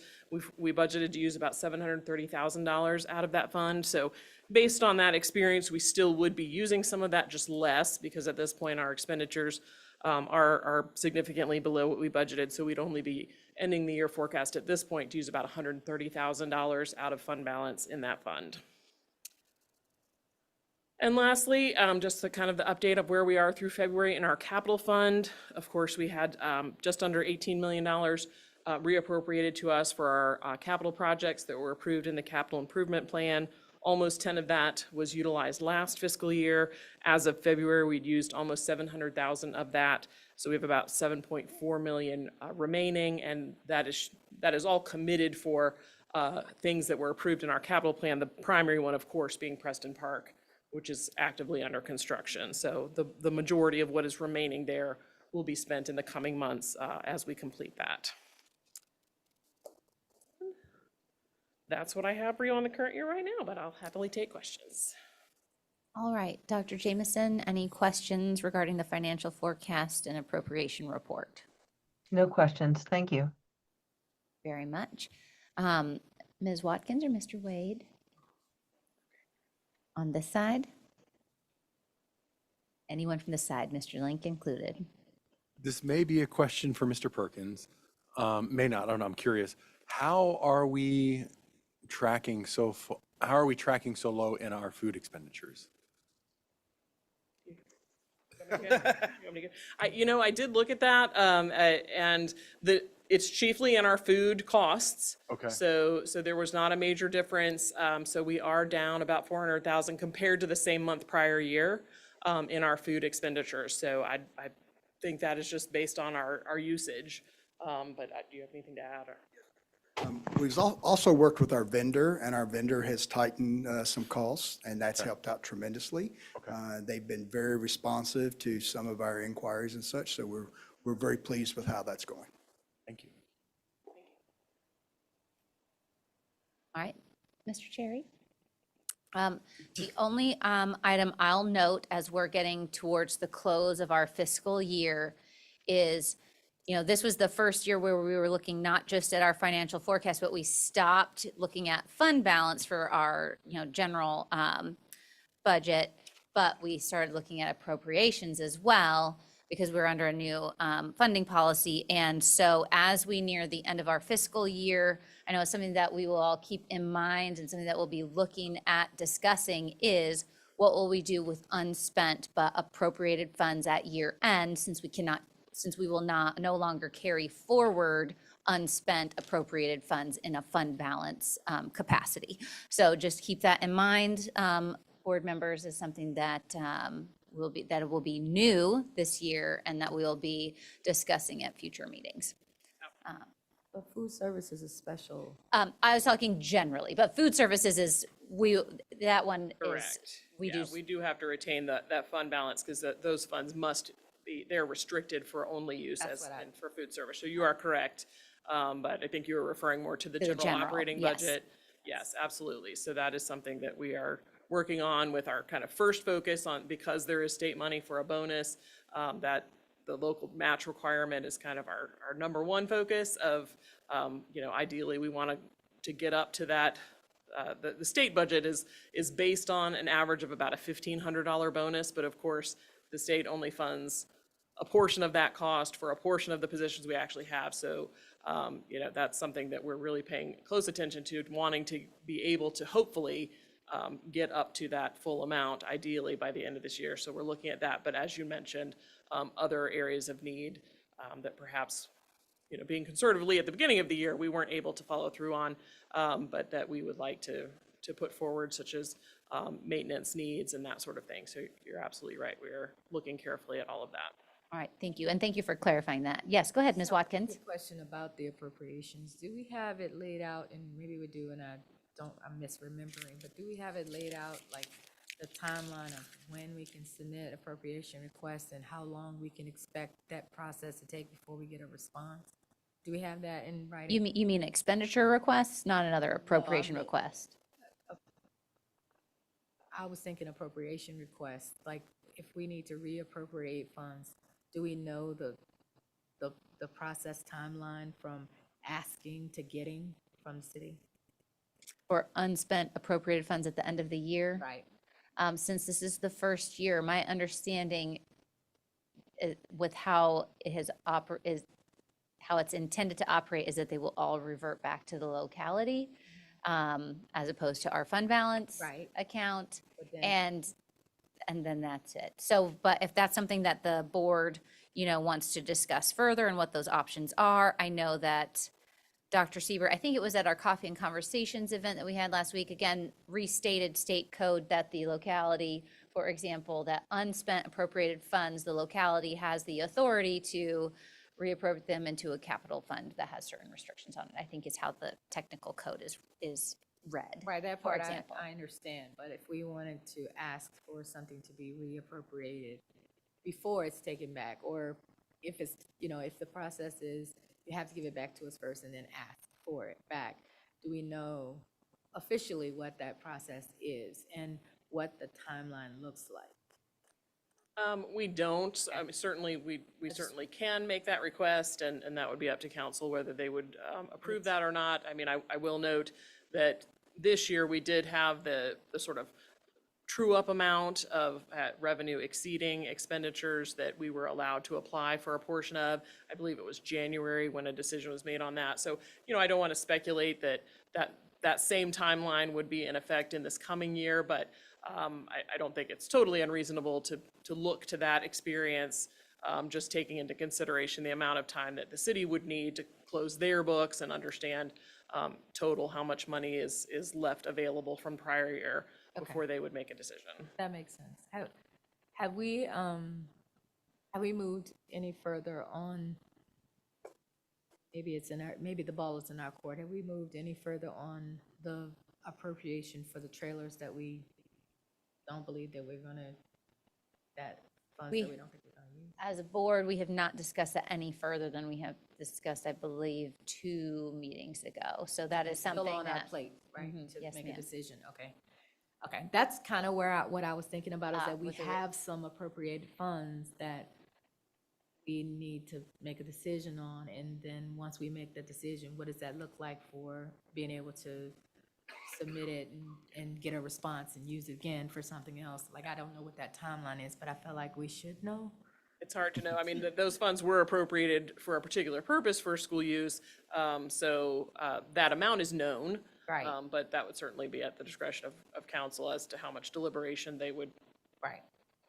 We budgeted to use about $730,000 out of that fund. So based on that experience, we still would be using some of that, just less, because at this point our expenditures are significantly below what we budgeted. So we'd only be ending the year forecast at this point to use about $130,000 out of fund balance in that fund. And lastly, just the kind of the update of where we are through February in our capital fund. Of course, we had just under $18 million reappropriated to us for our capital projects that were approved in the capital improvement plan. Almost 10 of that was utilized last fiscal year. As of February, we'd used almost 700,000 of that. So we have about 7.4 million remaining, and that is all committed for things that were approved in our capital plan. The primary one, of course, being Preston Park, which is actively under construction. So the majority of what is remaining there will be spent in the coming months as we complete that. That's what I have for you on the current year right now, but I'll happily take questions. All right, Dr. Jameson, any questions regarding the financial forecast and appropriation report? No questions. Thank you. Very much. Ms. Watkins or Mr. Wade? On this side? Anyone from the side, Mr. Link included. This may be a question for Mr. Perkins, may not, I don't know, I'm curious. How are we tracking how are we tracking so low in our food expenditures? I did look at that, and it's chiefly in our food costs. Okay. So there was not a major difference. So we are down about 400,000 compared to the same month prior year in our food expenditures. So I think that is just based on our usage. But do you have anything to add? Or? We've also worked with our vendor, and our vendor has tightened some costs, and that's helped out tremendously. They've been very responsive to some of our inquiries and such, so we're very pleased with how that's going. Thank you. All right, Mr. Cherry. The only item I'll note as we're getting towards the close of our fiscal year is, this was the first year where we were looking not just at our financial forecast, but we stopped looking at fund balance for our, general budget, but we started looking at appropriations as well because we're under a new funding policy. And so as we near the end of our fiscal year, I know something that we will all keep in mind and something that we'll be looking at discussing is what will we do with unspent but appropriated funds at year end, since we will no longer carry forward unspent appropriated funds in a fund balance capacity. So just keep that in mind, board members, is something that will be new this year and that we'll be discussing at future meetings. But food services is special. I was talking generally, but food services is, that one Correct. is, We do have to retain that fund balance because those funds must be, they're restricted for only use and for food service. So you are correct. But I think you were referring more to the general operating budget. Yes, absolutely. So that is something that we are working on with our kind of first focus on, because there is state money for a bonus, that the local match requirement is kind of our number one focus of, ideally we want to get up to that. The state budget is based on an average of about a $1,500 bonus, but of course the state only funds a portion of that cost for a portion of the positions we actually have. So, that's something that we're really paying close attention to, wanting to be able to hopefully get up to that full amount, ideally by the end of this year. So we're looking at that. But as you mentioned, other areas of need that perhaps, being conservatively at the beginning of the year, we weren't able to follow through on, but that we would like to put forward, such as maintenance needs and that sort of thing. So you're absolutely right. We're looking carefully at all of that. All right, thank you. And thank you for clarifying that. Yes, go ahead, Ms. Watkins. Question about the appropriations. Do we have it laid out, and maybe we do, and I'm misremembering, but do we have it laid out, like the timeline of when we can submit appropriation requests and how long we can expect that process to take before we get a response? Do we have that in writing? You mean expenditure requests, not another appropriation request? I was thinking appropriation requests, like if we need to reappropriate funds, do we know the process timeline from asking to getting from the city? For unspent appropriated funds at the end of the year? Right. Since this is the first year, my understanding with how it has how it's intended to operate is that they will all revert back to the locality, as opposed to our fund balance account. And then that's it. So, but if that's something that the board, wants to discuss further and what those options are, I know that Dr. Sieber, I think it was at our Coffee and Conversations event that we had last week, again, restated state code that the locality, for example, that unspent appropriated funds, the locality has the authority to reappropriate them into a capital fund that has certain restrictions on it. I think is how the technical code is read. Right, that part example. I understand, but if we wanted to ask for something to be reappropriated before it's taken back, or if it's, if the process is, you have to give it back to us first and then ask for it back, do we know officially what that process is and what the timeline looks like? We don't. Certainly, we certainly can make that request, and that would be up to council whether they would approve that or not. I mean, I will note that this year we did have the sort of true-up amount of revenue exceeding expenditures that we were allowed to apply for a portion of. I believe it was January when a decision was made on that. So, I don't want to speculate that same timeline would be in effect in this coming year, but I don't think it's totally unreasonable to look to that experience, just taking into consideration the amount of time that the city would need to close their books and understand total how much money is left available from prior year before they would make a decision. That makes sense. Have we moved any further on? Maybe the ball is in our court. Have we moved any further on the appropriation for the trailers that we don't believe that we're gonna, that funds that we don't think we're gonna use? As a board, we have not discussed that any further than we have discussed, I believe, 2 meetings ago. So that is something Still on our that. plate, right, Mhm, to yes, make a ma'am. decision, okay. Okay, that's kind of what I was thinking about, is that we with the- have some appropriated funds that we need to make a decision on, and then once we make the decision, what does that look like for being able to submit it and get a response and use it again for something else? Like, I don't know what that timeline is, but I feel like we should know. It's hard to know. I mean, those funds were appropriated for a particular purpose for school use, so that amount is known. Right. But that would certainly be at the discretion of council as to how much deliberation they would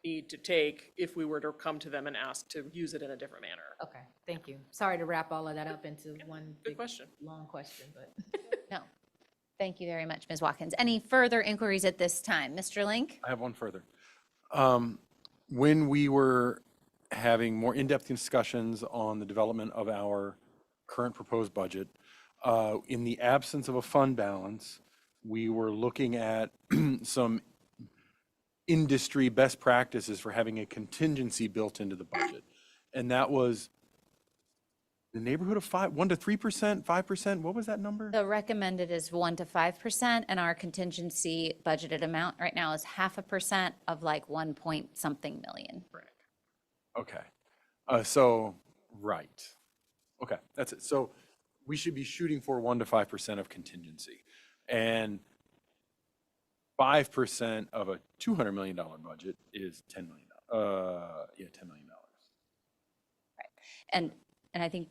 need to take if we were to come to them and ask to use it in a different manner. Okay, thank you. Sorry to wrap all of that up into one big, question. long question, but. No. Thank you very much, Ms. Watkins. Any further inquiries at this time? Mr. Link? I have one further. When we were having more in-depth discussions on the development of our current proposed budget, in the absence of a fund balance, we were looking at some industry best practices for having a contingency built into the budget. And that was the neighborhood of 1 to 3%, 5%. What was that number? The recommended is 1 to 5%, and our contingency budgeted amount right now is 0.5% of like 1 point something million. Correct. Okay. So, right. Okay, that's it. So we should be shooting for 1 to 5% of contingency. And 5% of a $200 million budget is $10 million. $10 million. And I think,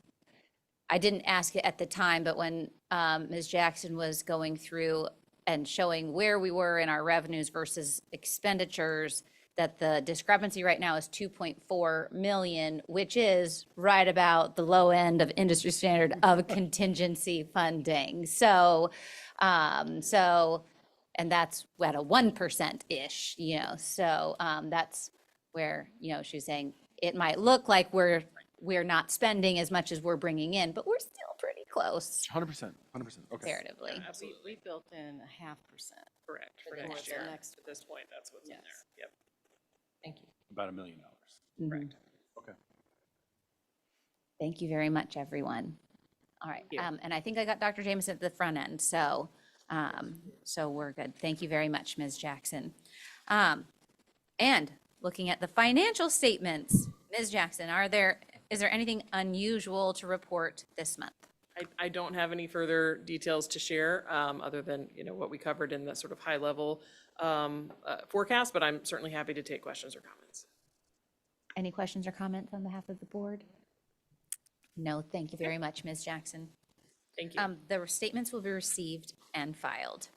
I didn't ask it at the time, but when Ms. Jackson was going through and showing where we were in our revenues versus expenditures, that the discrepancy right now is 2.4 million, which is right about the low end of industry standard of contingency funding. So, and that's at a 1%-ish, so that's where, she's saying it might look like we're not spending as much as we're bringing in, but we're still pretty close 100%, 100%, okay. comparatively. Absolutely. We built in 0.5%. Correct. For For next the year. next- At this point, that's what's in there. Yep. Thank you. About $1 million. Correct. Okay. Thank you very much, everyone. All right, you. and I think I got Dr. Jameson at the front end, so we're good. Thank you very much, Ms. Jackson. And looking at the financial statements, Ms. Jackson, is there anything unusual to report this month? I don't have any further details to share, other than, what we covered in the sort of high level forecast, but I'm certainly happy to take questions or comments. Any questions or comments on behalf of the board? No, thank you very much, Ms. Jackson. Thank you. The statements will be received and filed.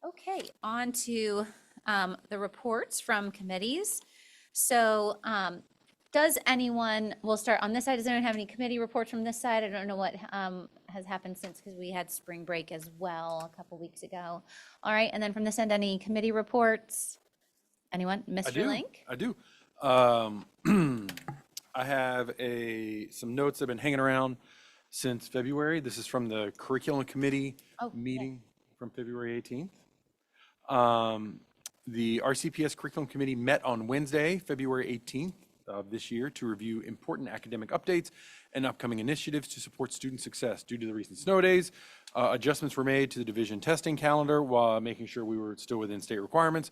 Okay, on to the reports from committees. So does anyone, we'll start on this side, does anyone have any committee reports from this side? I don't know what has happened since, because we had spring break as well a couple weeks ago. All right, and then from this end, any committee reports? Anyone? Mr. Link? I do. I have some notes that have been hanging around since February. This is from the Curriculum Committee meeting from February 18th. The RCPS Curriculum Committee met on Wednesday, February 18th of this year to review important academic updates and upcoming initiatives to support student success. Due to the recent snow days, adjustments were made to the division testing calendar while making sure we were still within state requirements.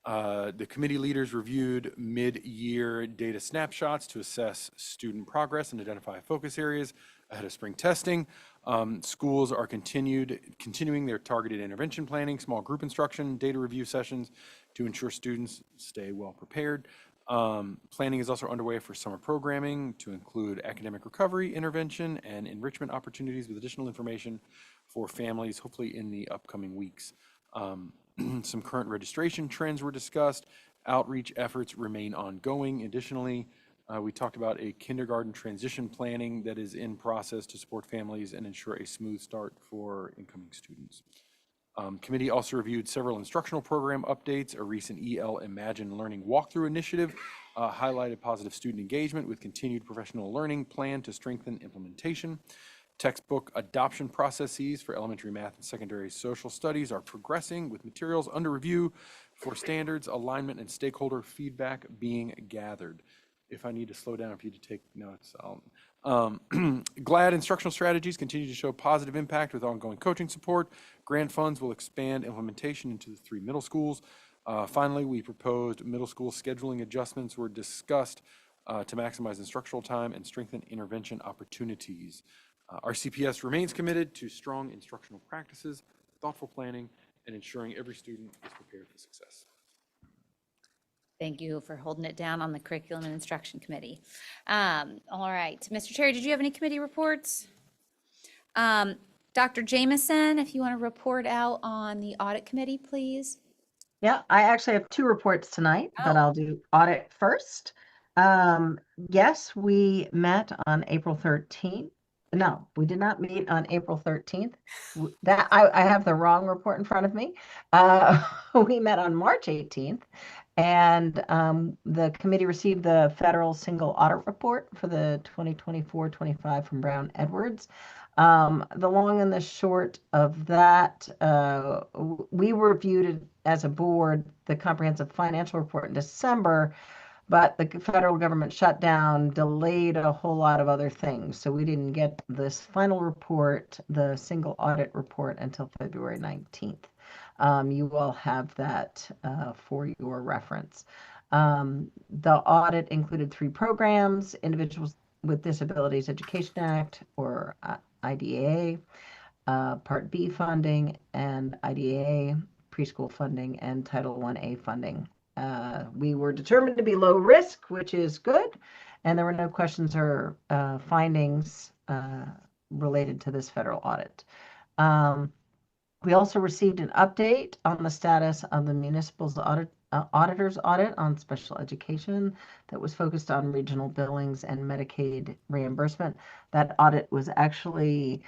The committee leaders reviewed mid-year data snapshots to assess student progress and identify focus areas ahead of spring testing. Schools are continuing their targeted intervention planning, small group instruction, data review sessions, to ensure students stay well prepared. Planning is also underway for summer programming to include academic recovery, intervention, and enrichment opportunities with additional information for families, hopefully in the upcoming weeks. Some current registration trends were discussed. Outreach efforts remain ongoing. Additionally, we talked about a kindergarten transition planning that is in process to support families and ensure a smooth start for incoming students. Committee also reviewed several instructional program updates. A recent EL Imagine Learning walkthrough initiative highlighted positive student engagement with continued professional learning plan to strengthen implementation. Textbook adoption processes for elementary math and secondary social studies are progressing with materials under review for standards, alignment, and stakeholder feedback being gathered. If I need to slow down for you to take notes, GLAD instructional strategies continue to show positive impact with ongoing coaching support. Grant funds will expand implementation into the 3 middle schools. Finally, we proposed middle school scheduling adjustments were discussed to maximize instructional time and strengthen intervention opportunities. Our CPS remains committed to strong instructional practices, thoughtful planning, and ensuring every student is prepared for success. Thank you for holding it down on the Curriculum and Instruction Committee. All right, Mr. Chair, did you have any committee reports? Dr. Jameson, if you want to report out on the Audit Committee, please. Yeah, I actually have 2 reports tonight, but I'll do audit first. Yes, we met on April 13th. No, we did not meet on April 13th. That I have the wrong report in front of me. We met on March 18th, and the committee received the federal single audit report for the 2024-25 from Brown Edwards. The long and the short of that, we reviewed as a board the comprehensive financial report in December, but the federal government shutdown delayed a whole lot of other things. So we didn't get this final report, the single audit report, until February 19th. You will have that for your reference. The audit included 3 programs: Individuals with Disabilities Education Act, or IDEA, Part B funding, and IDEA preschool funding, and Title I-A funding. We were determined to be low risk, which is good, and there were no questions or findings related to this federal audit. We also received an update on the status of the municipal's auditor's audit on special education that was focused on regional billings and Medicaid reimbursement. That audit was actually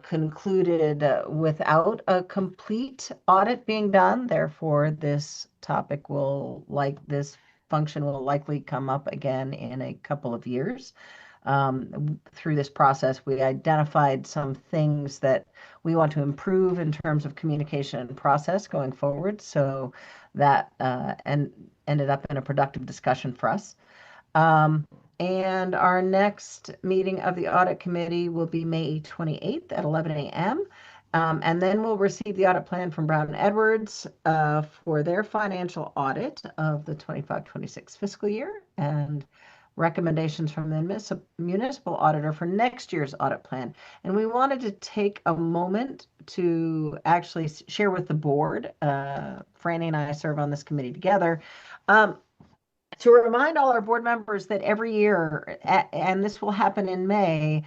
concluded without a complete audit being done. Therefore, this topic this function will likely come up again in a couple of years. Through this process, we identified some things that we want to improve in terms of communication and process going forward. So that ended up in a productive discussion for us. And our next meeting of the audit committee will be May 28th at 11 a.m. And then we'll receive the audit plan from Brown Edwards for their financial audit of the 25-26 fiscal year, and recommendations from the municipal auditor for next year's audit plan. And we wanted to take a moment to actually share with the board, Franny and I serve on this committee together, to remind all our board members that every year, and this will happen in May,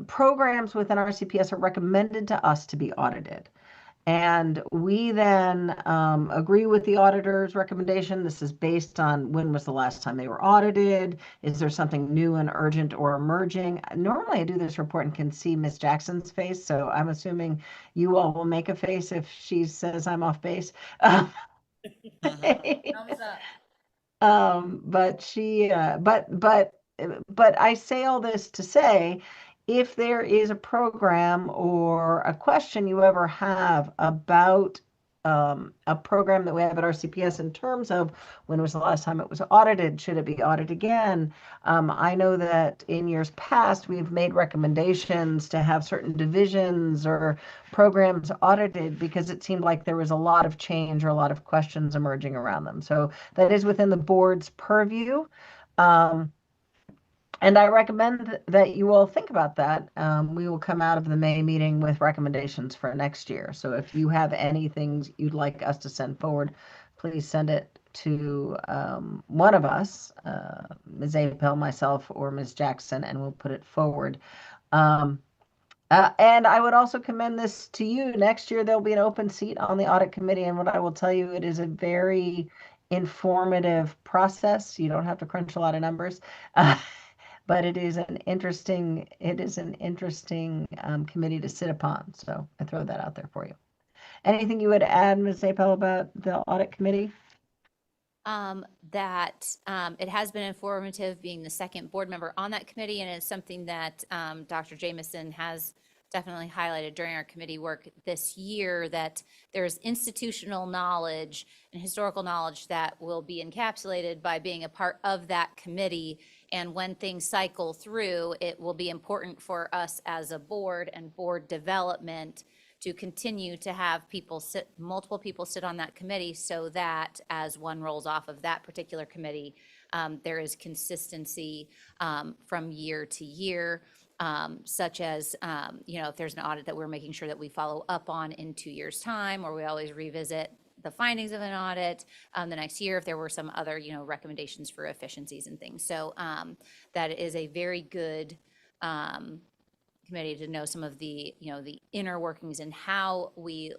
programs within our CPS are recommended to us to be audited. And we then agree with the auditor's recommendation. This is based on when was the last time they were audited? Is there something new and urgent or emerging? Normally I do this report and can see Ms. Jackson's face, so I'm assuming you all will make a face if she says I'm off base. Thumbs up. But I say all this to say, if there is a program or a question you ever have about a program that we have at our CPS in terms of when was the last time it was audited, should it be audited again? I know that in years past, we've made recommendations to have certain divisions or programs audited because it seemed like there was a lot of change or a lot of questions emerging around them. So that is within the board's purview. And I recommend that you all think about that. We will come out of the May meeting with recommendations for next year. So if you have anything you'd like us to send forward, please send it to one of us, Ms. Apel, myself, or Ms. Jackson, and we'll put it forward. And I would also commend this to you. Next year, there'll be an open seat on the audit committee. And what I will tell you, it is a very informative process. You don't have to crunch a lot of numbers. But it is an interesting committee to sit upon. So I throw that out there for you. Anything you would add, Ms. Apel, about the audit committee? It has been informative being the second board member on that committee, and it's something that Dr. Jameson has definitely highlighted during our committee work this year, that there's institutional knowledge and historical knowledge that will be encapsulated by being a part of that committee. And when things cycle through, it will be important for us as a board and board development to continue to have multiple people sit on that committee, so that as one rolls off of that particular committee, there is consistency from year to year, such as, if there's an audit that we're making sure that we follow up on in 2 years' time, or we always revisit the findings of an audit the next year if there were some other, recommendations for efficiencies and things. So that is a very good committee to know some of the, the inner workings and how we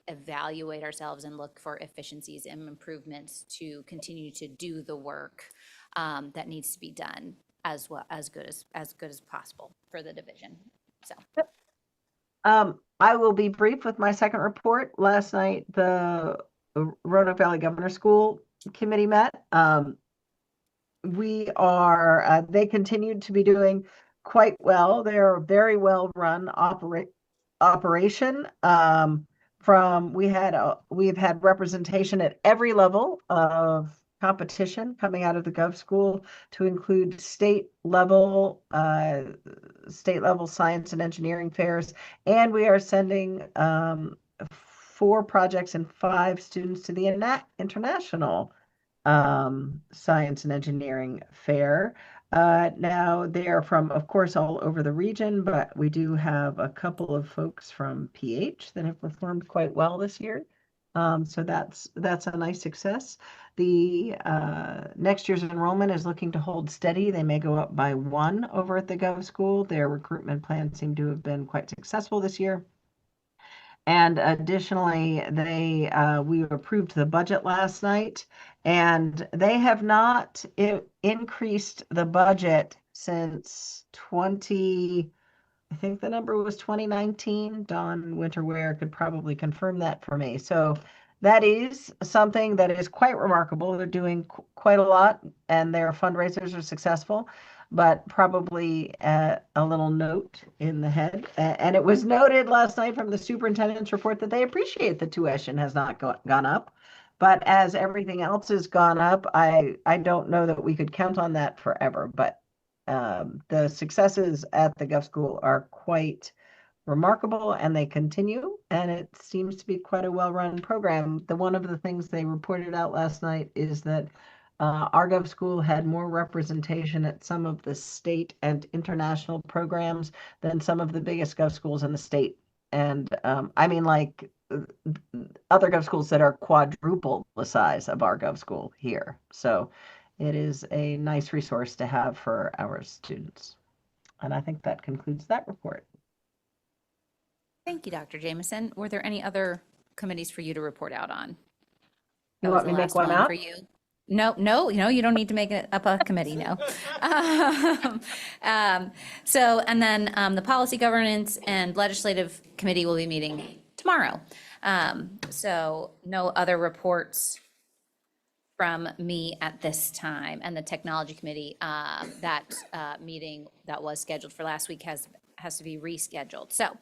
evaluate ourselves and look for efficiencies and improvements to continue to do the work that needs to be done as good as possible for the division. So. I will be brief with my second report. Last night, the Roanoke Valley Governor School Committee met. They continued to be doing quite well. They're a very well-run operation. We've had representation at every level of competition coming out of the Gov School, to include state level science and engineering fairs, and we are sending 4 projects and 5 students to the international science and engineering fair. Now they are from, of course, all over the region, but we do have a couple of folks from PH that have performed quite well this year. So that's a nice success. The next year's enrollment is looking to hold steady. They may go up by 1 over at the Gov School. Their recruitment plans seem to have been quite successful this year. And additionally, we approved the budget last night, and they have not increased the budget since I think the number was 2019. Dawn Winterware could probably confirm that for me. So that is something that is quite remarkable. They're doing quite a lot, and their fundraisers are successful, but probably a little note in the head. And it was noted last night from the superintendent's report that they appreciate the tuition has not gone up. But as everything else has gone up, I don't know that we could count on that forever. But the successes at the Gov School are quite remarkable, and they continue, and it seems to be quite a well-run program. One of the things they reported out last night is that our Gov School had more representation at some of the state and international programs than some of the biggest Gov Schools in the state. And I mean, like other Gov Schools that are quadruple the size of our Gov School here. So it is a nice resource to have for our students. And I think that concludes that report. Thank you, Dr. Jameson. Were there any other committees for you to report out on? You want me to make one up? For you? No, you don't need to make up a committee, no. And then the Policy Governance and Legislative Committee will be meeting tomorrow. So no other reports from me at this time. And the Technology Committee, that meeting that was scheduled for last week has to be rescheduled. So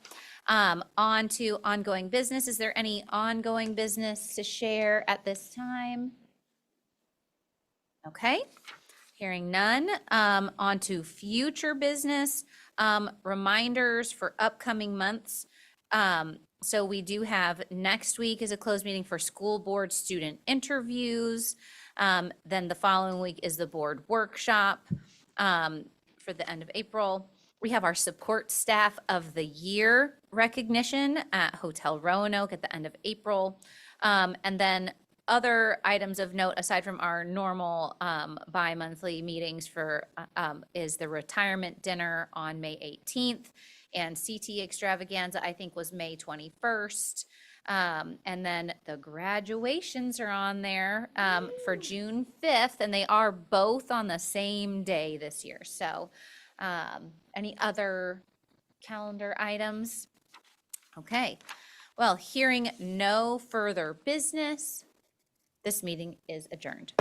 on to ongoing business. Is there any ongoing business to share at this time? Okay, hearing none. On to future business. Reminders for upcoming months. So we do have next week is a closed meeting for school board student interviews. Then the following week is the board workshop. For for the end of April. We have our Support Staff of the Year recognition at Hotel Roanoke at the end of April. And then other items of note, aside from our normal bi-monthly meetings is the retirement dinner on May 18th, and CT extravaganza, I think, was May 21st. And then the graduations are on there for June 5th, and they are both on the same day this year. So any other calendar items? Okay, well, hearing no further business, this meeting is adjourned.